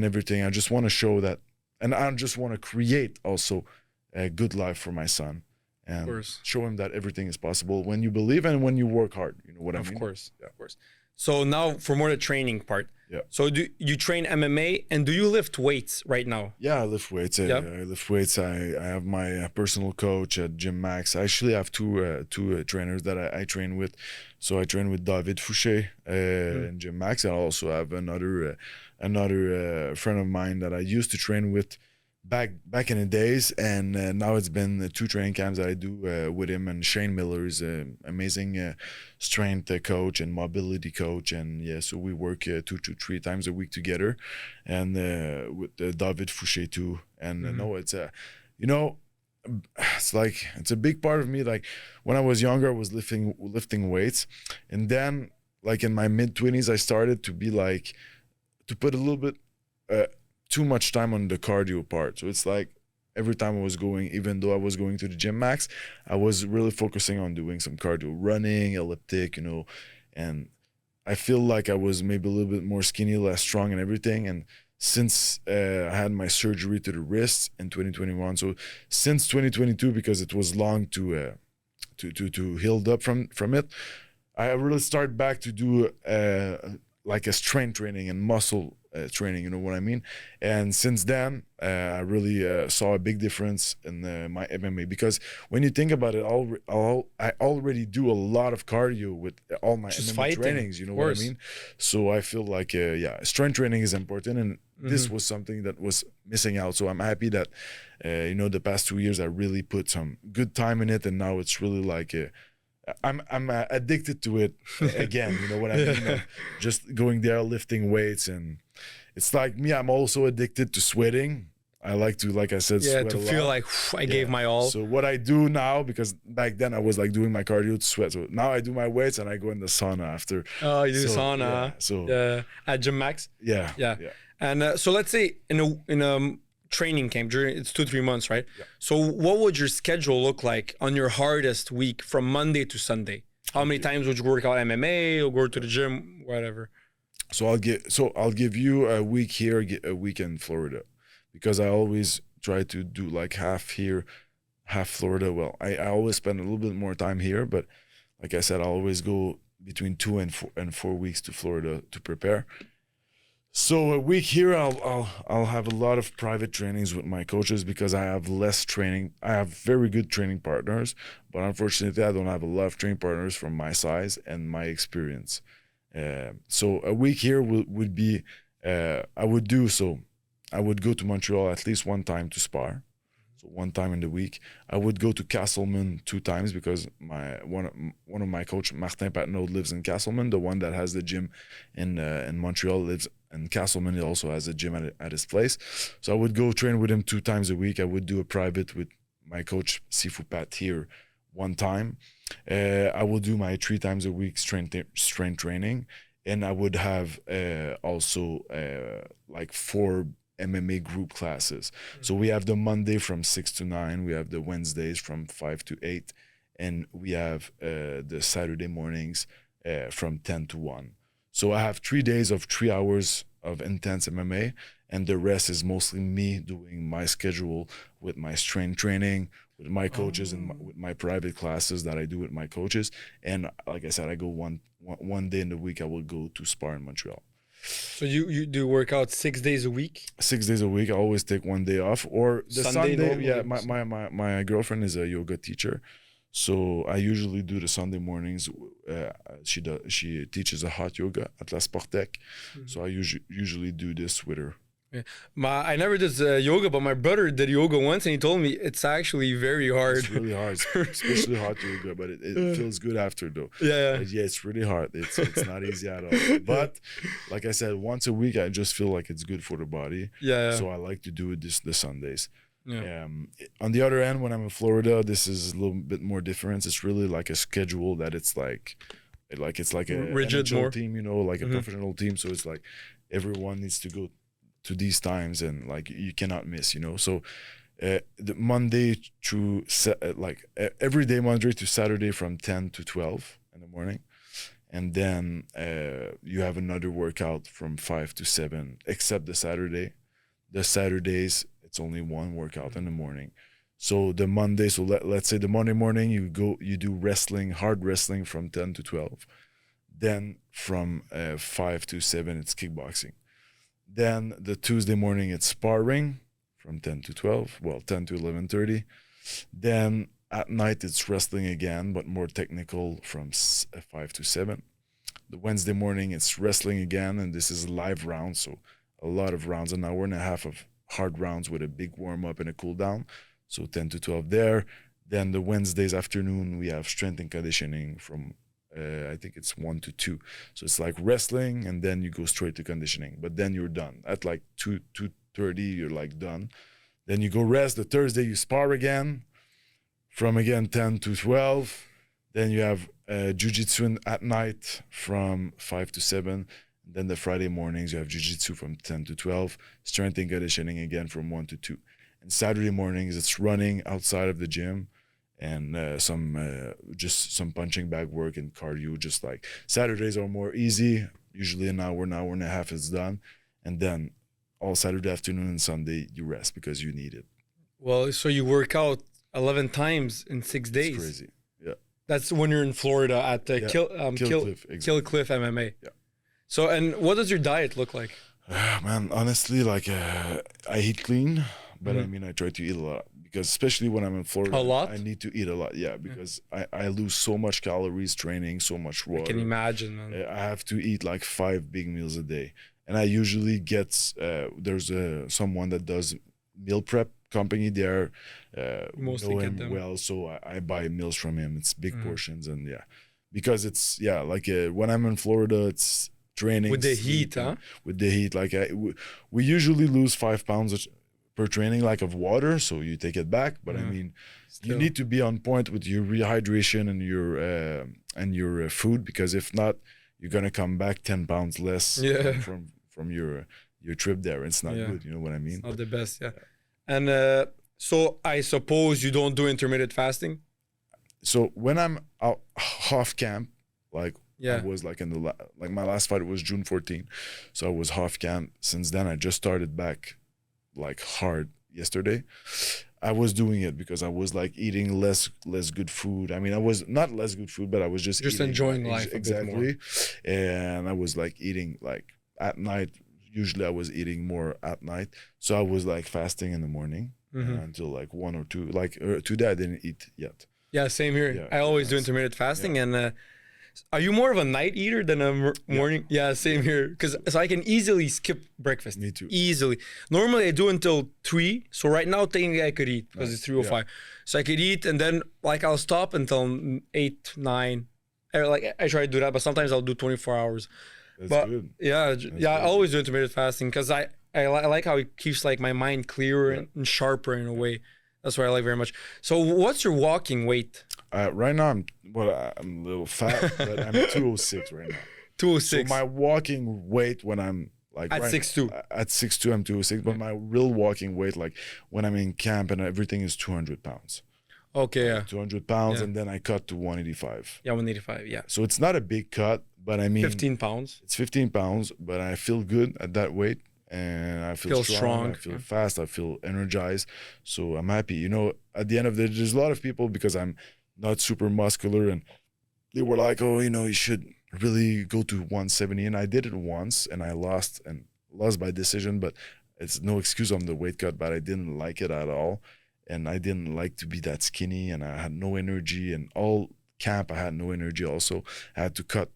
everything. I just want to show that, and I just want to create also a good life for my son, and show him that everything is possible when you believe and when you work hard. You know what I mean? Of course. So now for more the training part. Yeah. So do you train MMA, and do you lift weights right now? Yeah, I lift weights. I lift weights. I have my personal coach at Gym Max. I actually have two trainers that I train with. So I train with David Fouché in Gym Max. I also have another friend of mine that I used to train with back in the days, and now it's been 2 training camps that I do with him. And Shane Miller is an amazing strength coach and mobility coach, and yeah, so we work 2 to 3 times a week together, and with David Fouché too. And no, it's it's a big part of me. Like when I was younger, I was lifting weights, and then like in my mid-20s, I started to be like to put a little bit too much time on the cardio part. So it's like every time I was going, even though I was going to the Gym Max, I was really focusing on doing some cardio, running, elliptic, and I feel like I was maybe a little bit more skinny, less strong and everything. And since I had my surgery to the wrist in 2021, so since 2022, because it was long to heal up from it, I really started back to do like a strength training and muscle training, you know what I mean? And since then, I really saw a big difference in my MMA, because when you think about it, I already do a lot of cardio with all my MMA trainings, you know what I mean? So I feel like, strength training is important, and this was something that was missing out. So I'm happy that, the past 2 years, I really put some good time in it, and now it's really like I'm addicted to it again. You know what I mean? Just going there, lifting weights, and it's like me. I'm also addicted to sweating. I like to, like I said, sweat to a feel lot. like I gave my all. So what I do now, because back then I was like doing my cardio to sweat. So now I do my weights and I go in the sauna after. Oh, you do sauna. Yeah, so at Gym Max. Yeah. And so let's say in a training camp during it's 2-3 months, right? Yeah. So what would your schedule look like on your hardest week from Monday to Sunday? How many times would you work out MMA or go to the gym, whatever? So I'll give you a week here, a week in Florida, because I always try to do like half here, half Florida. Well, I always spend a little bit more time here, but like I said, I always go between 2 and 4 weeks to Florida to prepare. So a week here, I'll have a lot of private trainings with my coaches, because I have less training. I have very good training partners, but unfortunately, I don't have a lot of training partners from my size and my experience. So a week here would be, I would go to Montreal at least 1 time to spar. So 1 time in the week. I would go to Castleman 2 times, because one of my coach, Martin Patnaud, lives in Castleman. The one that has the gym in Montreal lives in Castleman. He also has a gym at his place. So I would go train with him 2 times a week. I would do a private with my coach, Sifu Pat, here 1 time. I will do my 3 times a week strength training, and I would have also like 4 MMA group classes. So we have the Monday from 6 to 9, we have the Wednesdays from 5 to 8, and we have the Saturday mornings from 10 to 1. So I have 3 days of 3 hours of intense MMA, and the rest is mostly me doing my schedule with my strength training, with my coaches, and with my private classes that I do with my coaches. And like I said, I go one day in the week. I will go to spar in Montreal. So you do work out 6 days a week? 6 days a week. I always take one day off, or the Sunday Sunday. Yeah, normally? my girlfriend is a yoga teacher, so I usually do the Sunday mornings. She teaches a hot yoga at La Sportec, so I usually do this with her. Yeah. I never did yoga, but my brother did yoga once, and he told me it's actually very hard. It's really hard, especially hot yoga, but it feels good after though. Yeah. Yeah, it's really hard. It's not easy at all. But like I said, once a week, I just feel like it's good for the body. Yeah. So I like to do it the Sundays. Yeah. On the other end, when I'm in Florida, this is a little bit more different. It's really like a schedule that it's like a rigid NHL more team, like a professional team. So it's like everyone needs to go to these times, and like you cannot miss. So the Monday through every day, Monday to Saturday from 10 to 12 in the morning, and then you have another workout from 5 to 7, except the Saturday. The Saturdays, it's only one workout in the morning. So the Monday, let's say the Monday morning, you do wrestling, hard wrestling from 10 to 12. Then from 5 to 7, it's kickboxing. Then the Tuesday morning, it's sparring from 10 to 12, 10 to 11:30. Then at night, it's wrestling again, but more technical from 5 to 7. The Wednesday morning, it's wrestling again, and this is a live round, so a lot of rounds, an hour and a half of hard rounds with a big warm-up and a cool-down, so 10 to 12 there. Then the Wednesdays afternoon, we have strength and conditioning from I think it's 1 to 2. So it's like wrestling, and then you go straight to conditioning. But then you're done. At like 2:30, you're like done. Then you go rest. The Thursday, you spar again from 10 to 12. Then you have jiu-jitsu at night from 5 to 7. Then the Friday mornings, you have jiu-jitsu from 10 to 12. Strength and conditioning again from 1 to 2. And Saturday mornings, it's running outside of the gym, and just some punching bag work and cardio. Just like Saturdays are more easy, usually an hour and a half is done, and then all Saturday afternoon and Sunday you rest because you need it. Well, so you work out 11 times in 6 days. It's crazy. Yeah, that's when you're in Florida at the Kill Cliff MMA. Yeah. So, and what does your diet look like? Man, honestly, like I eat clean, but I mean I try to eat a lot. Because especially when I'm in Florida, a lot? I need to eat a lot. Yeah, because I lose so much calories training, so much water. I can imagine, man. I have to eat like 5 big meals a day. And I usually get, there's someone that does meal prep company there. Mostly know get him them. well, so I buy meals from him. It's big portions, and because it's, like when I'm in Florida, it's training. With the heat, huh? With the heat, like we usually lose 5 pounds per training, like of water, so you take it back. But I mean, you need to be on point with your rehydration and your food, because if not, you're gonna come back 10 pounds less from your trip there. It's not good. You know what I mean? It's not the best, And so I suppose you don't do intermittent fasting. So when I'm out half camp, like Yeah. I was like in the my last fight was June 14, so I was half camp. Since then, I just started back like hard yesterday. I was doing it because I was like eating less good food. I mean, I was not less good food, but I was just eating, enjoying life exactly. And I was like eating like at night. Usually, I was eating more at night, so I was like fasting in the morning until like 1 or 2. Like today, I didn't eat yet. Yeah, same here. I always do intermittent fasting, and are you more of a night eater than a morning? Yeah, same here. Because so I can easily skip breakfast. Me too. Easily. Normally I do until 3. So right now technically I could eat because it's 3:05. So I could eat, and then like I'll stop until 8, 9. Like I try to do that, but sometimes I'll do 24 hours. That's good. I always do intermittent fasting because I like how it keeps like my mind clearer and sharper in a way. That's what I like very much. So what's your walking weight? Right now, I'm a little fat, but I'm 206 right now. 206. So my walking weight when I'm like at 6'2". At 6'2", I'm 206, but my real walking weight, like when I'm in camp and everything, is 200 pounds. Okay, 200 pounds, and then I cut to 185. Yeah, 185, yeah. So it's not a big cut, but I mean... 15 pounds. It's 15 pounds, but I feel good at that weight. and I Feel feel strong, I feel yeah. fast, I feel energized. So I'm happy. You know, at the end of the day, there's a lot of people, because I'm not super muscular, and they were like, oh, you know, you should really go to 170. And I did it once and I lost by decision, but it's no excuse on the weight cut, but I didn't like it at all. And I didn't like to be that skinny, and I had no energy, and all camp I had no energy also. I had to cut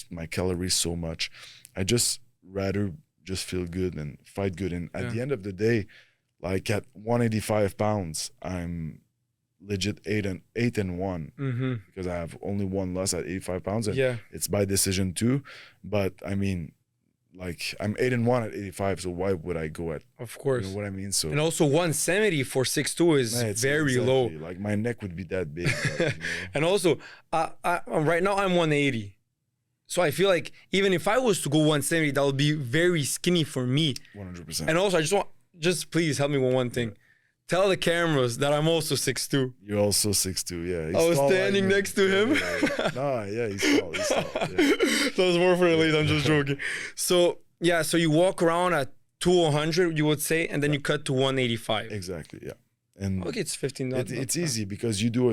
my calories so much. I just rather just feel good and fight good. And at the end of the day, like at 185 pounds, I'm legit 8-1 because I have only one loss at 85 pounds, and it's by decision too. But I mean, like, I'm 8-1 at 85, so why would I go at? Of course, you know what I mean. So, and also 170 for 6'2" is very low. Like, my neck would be that big. But, you know. And also, right now I'm 180. So I feel like even if I was to go 170, that would be very skinny for me. 100%. And also, just please help me with one thing. Tell the cameras that I'm also 6'2". You're also 6'2", yeah. I was standing next to him. He's tall. He's tall. Yeah. That was more for elite. I'm just joking. So so you walk around at 200, you would say, and then you cut to 185. Exactly, yeah. And okay, it's 15. It's easy because you do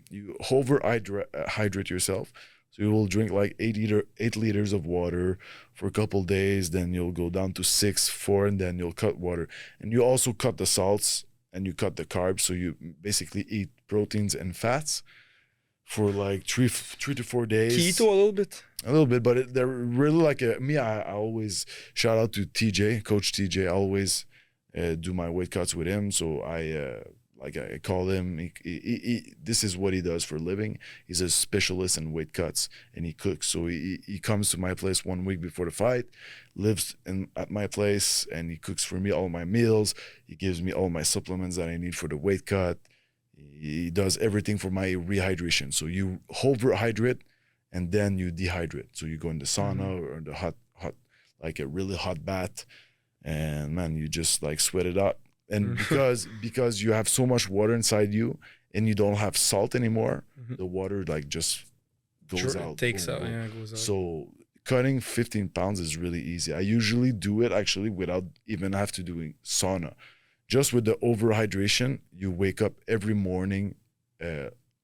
you hydrate yourself. So you will drink like 8 liters of water for a couple days. Then you'll go down to 6, 4, and then you'll cut water. And you also cut the salts and you cut the carbs. So you basically eat proteins and fats for like 3 to 4 days. Keto a little bit. A little bit, but they're really like me. I always shout out to TJ, Coach TJ. I always do my weight cuts with him. So I call him. This is what he does for a living. He's a specialist in weight cuts, and he cooks. So he comes to my place 1 week before the fight, lives at my place, and he cooks for me all my meals. He gives me all my supplements that I need for the weight cut. He does everything for my rehydration. So you overhydrate, and then you dehydrate. So you go in the sauna or the hot, like a really hot bath, and man, you just like sweat it out. And because you have so much water inside you and you don't have salt anymore, the water like just goes out. Takes out, goes out. So cutting 15 pounds is really easy. I usually do it actually without even have to doing sauna. Just with the overhydration, you wake up every morning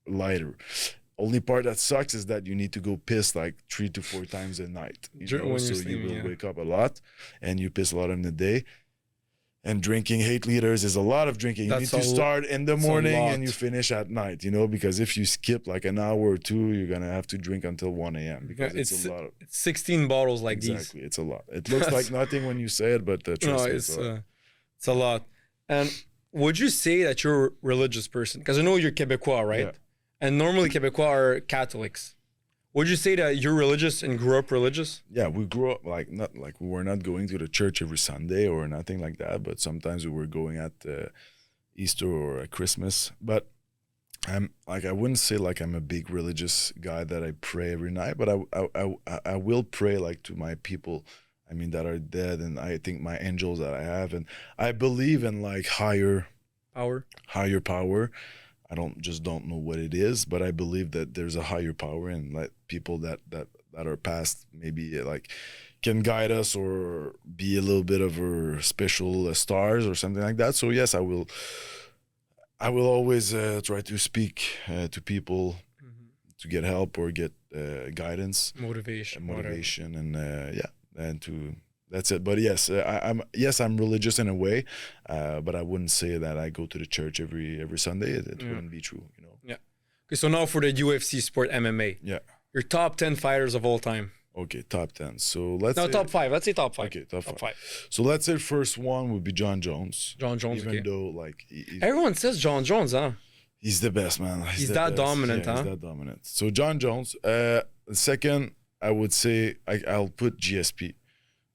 lighter. Only part that sucks is that you need to go piss like 3 to 4 times a night. So you will wake up a lot and you piss a lot in the day. And drinking 8 liters is a lot of drinking. You need to start in the morning and you finish at night, because if you skip like an hour or two, you're going to have to drink until 1 a.m. because it's a lot. It's 16 bottles like these. Exactly. It's a lot. It looks like nothing when you say it, but trust me, it's a lot. And would you say that you're a religious person? Because I know you're Quebecois, right? Yeah. And normally Quebecois are Catholics. Would you say that you're religious and grew up religious? Yeah, we grew up not like we were not going to the church every Sunday or nothing like that, but sometimes we were going at Easter or Christmas. But I wouldn't say like I'm a big religious guy that I pray every night, but I will pray like to my people, that are dead, and I think my angels that I have, and I believe in like higher power. I don't know what it is, but I believe that there's a higher power, and like people that are past maybe like can guide us or be a little bit of our special stars or something like that. So yes, I will always try to speak to people to get help or get guidance, motivation, and that's it. But yes, I'm religious in a way, but I wouldn't say that I go to the church every Sunday. It wouldn't be true, Yeah. Okay, so now for the UFC sport MMA. Yeah. Your top 10 fighters of all time. Okay, top 10. So let's say top 5. Let's say top 5. Okay, top 5. So let's say first one would be John Jones. Even though like everyone says John Jones, huh? He's the best, man. He's that dominant, huh? He's that dominant. So John Jones. Second, I would say I'll put GSP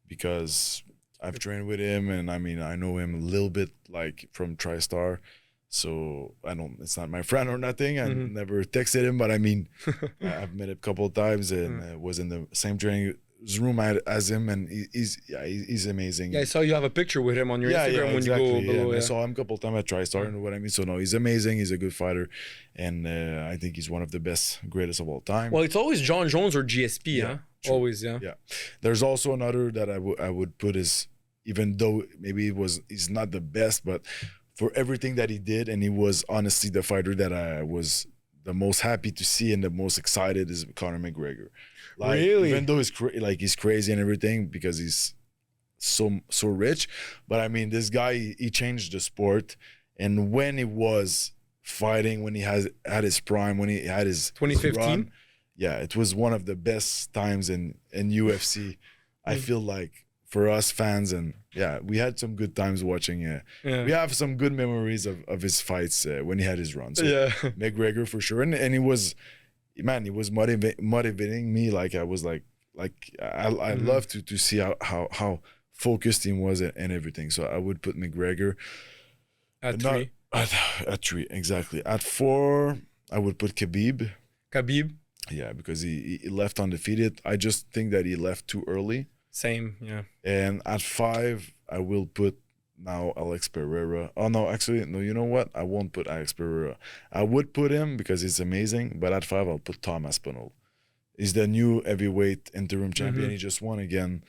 because I've trained with him, and I know him a little bit like from TriStar. So it's not my friend or nothing. I never texted him, but I've met him a couple of times and was in the same training room as him, and he's amazing. Yeah, I saw you have a picture with him on your Instagram when you go below. I saw him a couple of times at TriStar, you know what I mean? So no, he's amazing. He's a good fighter, and I think he's one of the greatest of all time. Well, it's always John Jones or GSP, huh? True. Always, yeah. Yeah. There's also another that I would put is even though maybe he's not the best, but for everything that he did, and he was honestly the fighter that I was the most happy to see and the most excited is Conor McGregor. Like, Really? even though he's crazy and everything because he's so rich, but I mean, this guy, he changed the sport. And when he was fighting, when he had his prime, when he had his 2015? run, yeah, it was one of the best times in UFC. I feel like for us fans, and yeah, we had some good times watching. We have some good memories of his fights when he had his run. So McGregor for sure, and he was, man, he was motivating me. Like I was like I love to see how focused he was and everything. So I would put McGregor At 3. At 3, exactly. At 4, I would put Khabib. Khabib? Yeah, because he left undefeated. I just think that he left too early. Same, yeah. And at 5, I will put now Alex Pereira. Oh, no, actually, no, you know what? I won't put Alex Pereira. I would put him because he's amazing, but at 5, I'll put Tom Aspinall. He's the new heavyweight interim champion. He just won again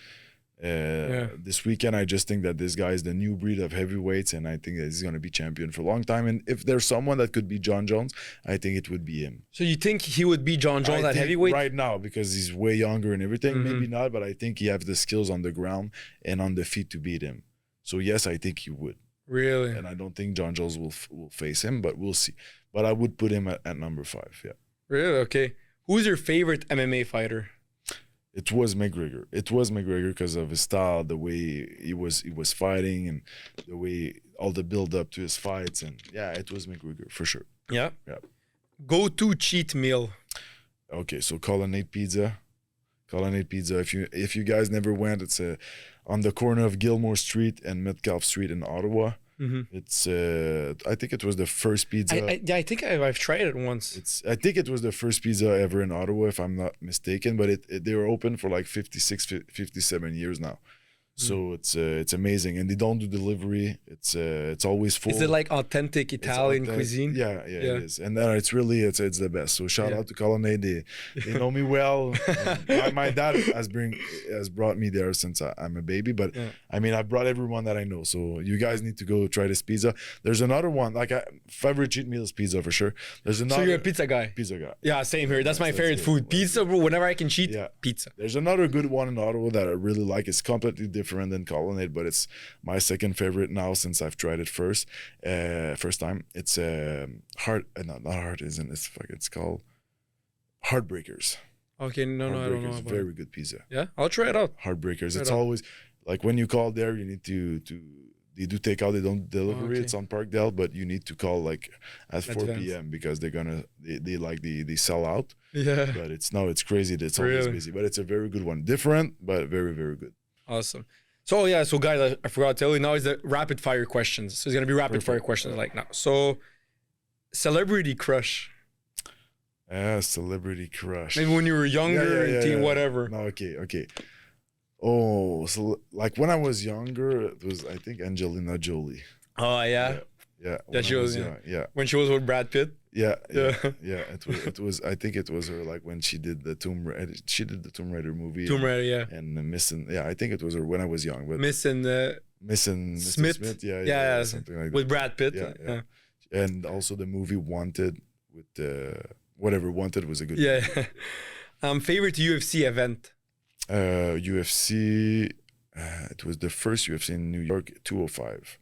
this weekend. I just think that this guy is the new breed of heavyweights, and I think that he's going to be champion for a long time. And if there's someone that could be John Jones, I think it would be him. So you think he would be John Jones at heavyweight? Right now, because he's way younger and everything. Maybe not, but I think he has the skills on the ground and on the feet to beat him. So yes, I think he would. Really? And I don't think John Jones will face him, but we'll see. But I would put him at number 5, yeah. Really? Okay. Who's your favorite MMA fighter? It was McGregor. It was McGregor because of his style, the way he was fighting, and the way all the build up to his fights, and yeah, it was McGregor for sure. Yeah. Yeah. Go-to cheat meal. Okay, so Colonnade Pizza. Colonnade Pizza. If you guys never went, it's on the corner of Gilmore Street and Metcalfe Street in Ottawa. It's I think it was the first pizza. I think I've tried it once. I think it was the first pizza ever in Ottawa, if I'm not mistaken. But they were open for like 57 years now. So it's amazing, and they don't do delivery. It's always full. Is it like authentic Italian cuisine? Yeah, it is, and it's really it's the best. So shout out to Colonnade. They know me well. My dad has brought me there since I'm a baby, but I mean I brought everyone that I know. So you guys need to go try this pizza. There's another one like favorite cheat meal is pizza for sure. There's another. So you're a pizza guy. Pizza guy. Yeah, same here. That's my favorite food. Pizza, bro. Whenever I can cheat, pizza. There's another good one in Ottawa that I really like. It's completely different than Colonnade, but it's my second favorite now since I've tried it first time. It's not hard, isn't it? It's called Heartbreakers. Okay, no, I don't know. Very good pizza. Yeah, I'll try it out. Heartbreakers. It's always like when you call there, you need to they do take out, they don't deliver it. It's on Parkdale, but you need to call like at 4 p.m. because they sell out. Yeah. But it's crazy. It's always busy, but it's a very good one. Different, but very, very good. Awesome. So guys, I forgot to tell you, now is the rapid fire questions. So it's gonna be rapid fire questions like now. So, celebrity crush. Celebrity crush. Maybe when you were younger, teen, whatever. No, okay. Oh, so like when I was younger, it was I think Angelina Jolie. Oh yeah. Yeah. She was young. Yeah. When she was with Brad Pitt. Yeah. It was. I think it was her. Like when she did the Tomb Raider movie. Tomb Raider, yeah. And Missing. Yeah, I think it was her when I was young. But Missing Smith. Yeah, something like that. With Brad Pitt. Yeah. And also the movie Wanted with whatever Wanted was a good. Yeah. Favorite UFC event. UFC. It was the first UFC in New York, 205.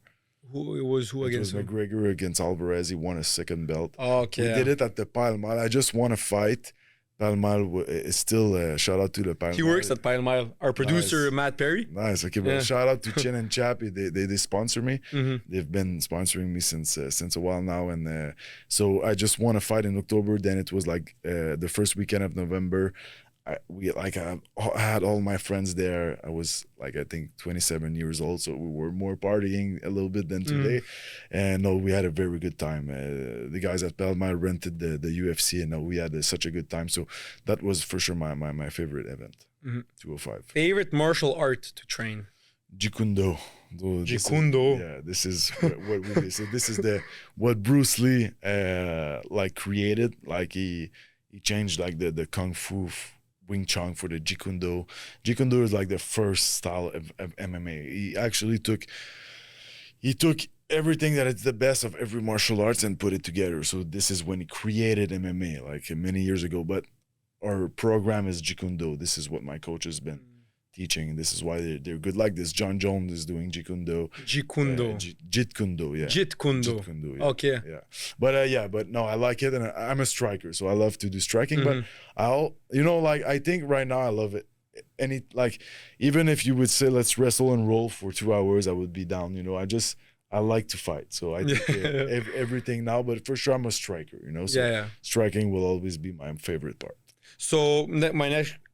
Who against him? McGregor against Alvarez. He won a second belt. Oh, okay. We did it at the Pile Mile. I just won a fight. Pile Mile is still shout out to the Pile Mile. He works at Pile Mile. Our producer, Matt Perry. Nice. Okay, but shout out to Chin and Chappie. They sponsor me. They've been sponsoring me since a while now, and so I just won a fight in October. Then it was like the first weekend of November. I had all my friends there. I was like I think 27 years old, so we were more partying a little bit than today. And no, we had a very good time. The guys at Belmar rented the UFC, and we had such a good time. So that was for sure my favorite event. 205. Favorite martial art to train? Jeet-Kune-Do. This is what we did. So this is what Bruce Lee like created. Like he changed like the kung fu Wing Chun for the Jeet Kune Do. Jeet Kune Do is like the first style of MMA. He actually took everything that is the best of every martial arts and put it together. So this is when he created MMA, like many years ago. But our program is Jeet Kune Do. This is what my coach has been teaching. This is why they're good like this. John Jones is doing Jeet Kune Do. Jeet Kune Do. Jeet Kune Do, yeah. Jeet Kune Do. Jeet Kune Do, yeah. Okay. Yeah. But no, I like it, and I'm a striker, so I love to do striking. But I think right now I love it. And even if you would say let's wrestle and roll for 2 hours, I would be down. I like to fight, so I think everything now. But for sure, I'm a striker. So striking will always be my favorite part. So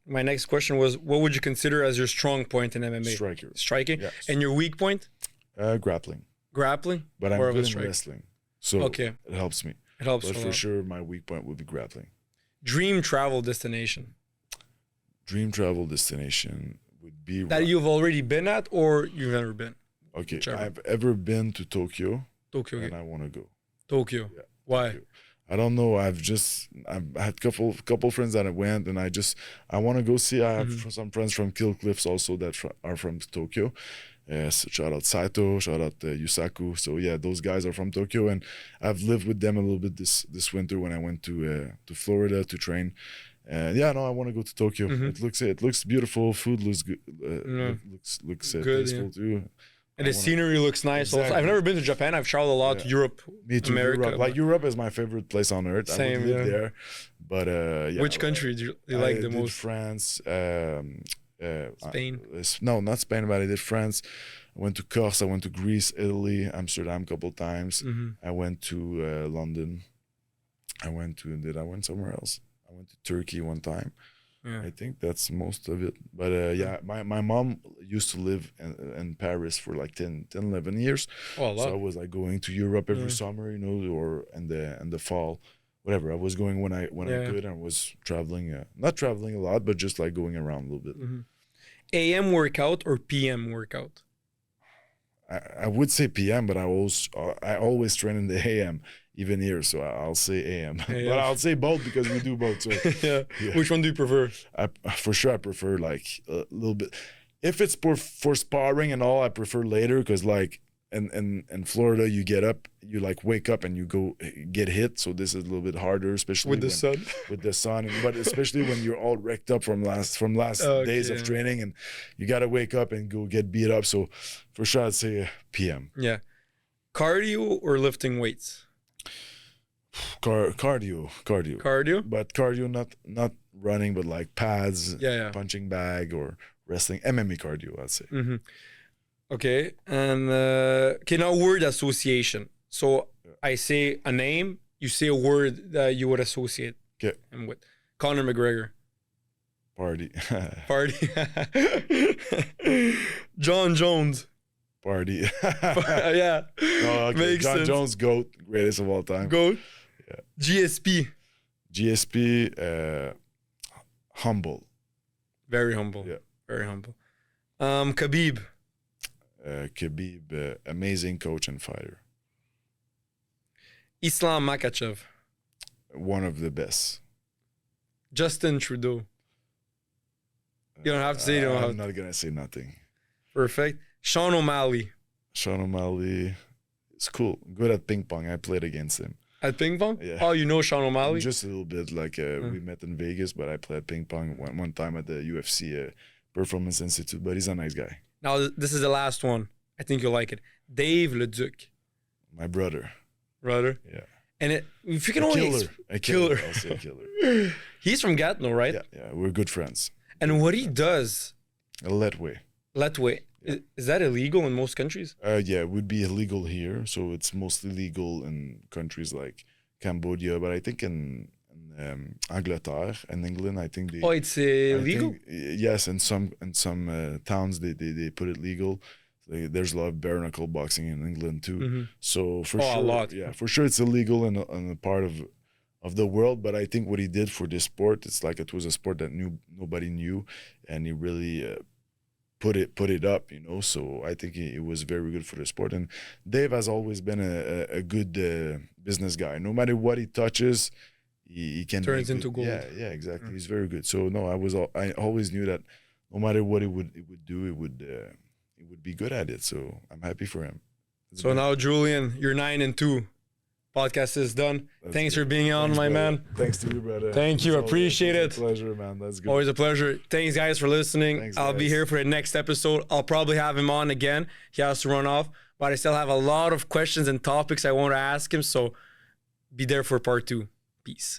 my next question was, what would you consider as your strong point in MMA? Striking. Yes. And your weak point? Grappling. Grappling. But I'm good in wrestling, so it helps me. It helps. But for sure, my weak point would be grappling. Dream travel destination. Dream travel destination would be that you've already been at or you've never been. Okay, I've ever been to Tokyo. Tokyo, and I want to go. Tokyo. Yeah. Why? Tokyo. I don't know. I've had couple friends that went, and I want to go see. I have some friends from Kill Cliffs also that are from Tokyo. So shout out Saito, shout out Yusaku. So yeah, those guys are from Tokyo, and I've lived with them a little bit this winter when I went to Florida to train. I want to go to Tokyo. It looks beautiful. Food looks good. Looks good, peaceful too. And the scenery looks nice. Exactly. Also, I've never been to Japan. I've traveled a lot to Europe, Me too, America. Europe is my favorite place on earth. Same, I would live there. But which country do you like the most? France. Spain. No, not Spain, but I did France. I went to Corse. I went to Greece, Italy, Amsterdam a couple times. I went to London. I went somewhere else? I went to Turkey one time. Yeah. I think that's most of it. But my mom used to live in Paris for like 10, 11 years. Oh, a lot. So I was like going to Europe every summer, or in the fall, whatever. I was going when I could, and I was traveling, not traveling a lot, but just like going around a little bit. AM workout or PM workout? I would say PM, but I always train in the AM. Even here, so I'll say AM. But I'll say both because we do both. So Which one do you prefer? For sure, I prefer like a little bit. If it's for sparring and all, I prefer later because like in Florida, you get up, you like wake up and you go get hit. So this is a little bit harder, especially with the sun. With the sun, but especially when you're all wrecked up from last days of training, and you gotta wake up and go get beat up. So for sure, I'd say PM. Yeah, cardio or lifting weights? Cardio, but cardio not running, but like pads, punching bag or wrestling. MMA cardio, I'd say. Okay, and now word association. So I say a name, you say a word that you would associate him with. Conor McGregor. Party. John Jones. Party. Yeah. Oh, okay. Makes John sense. Jones, GOAT, greatest of all time. GOAT. Yeah. GSP. Humble. Very humble. Yeah. Very humble. Khabib. Khabib, amazing coach and fighter. Islam Makhachev. One of the best. Justin Trudeau. You don't have to say. I'm not gonna say nothing. Perfect. Sean O'Malley. Sean O'Malley is cool. Good at ping pong. I played against him. At ping pong? Yeah. Oh, you know Sean O'Malley? Just a little bit. Like we met in Vegas, but I played ping pong one time at the UFC Performance Institute. But he's a nice guy. Now this is the last one. I think you'll like it. Dave Leduc. My brother. Brother? Yeah. And if you can a killer. I'll say a killer. He's from Gatineau, right? Yeah. We're good friends. And what he does. Letway. Yeah. Is that illegal in most countries? Yeah, it would be illegal here. So it's mostly legal in countries like Cambodia, but I think in Angleterre and England, I think they. Oh, it's illegal. Yes, in some towns they put it legal. There's a lot of bare knuckle boxing in England too. So for sure, a lot. Yeah, for sure, it's illegal in a part of the world. But I think what he did for this sport, it's like it was a sport that nobody knew, and he really. Put it up, So I think it was very good for the sport. And Dave has always been a good business guy. No matter what he touches, he can Turns make into good- gold. Yeah, exactly. He's very good. So no, I always knew that no matter what he would do, he would be good at it. So I'm happy for him. It's So good. now, Julian, you're 9-2. Podcast is done. That's Thanks good. for being on, Thanks, my brother. man. Thanks to you, brother. Thank you. It's Appreciate always it. a pleasure, man. That's good. Always a pleasure. Thanks, guys, for listening. Thanks, I'll be guys. here for the next episode. I'll probably have him on again. He has to run off, but I still have a lot of questions and topics I want to ask him. So be there for part 2. Peace.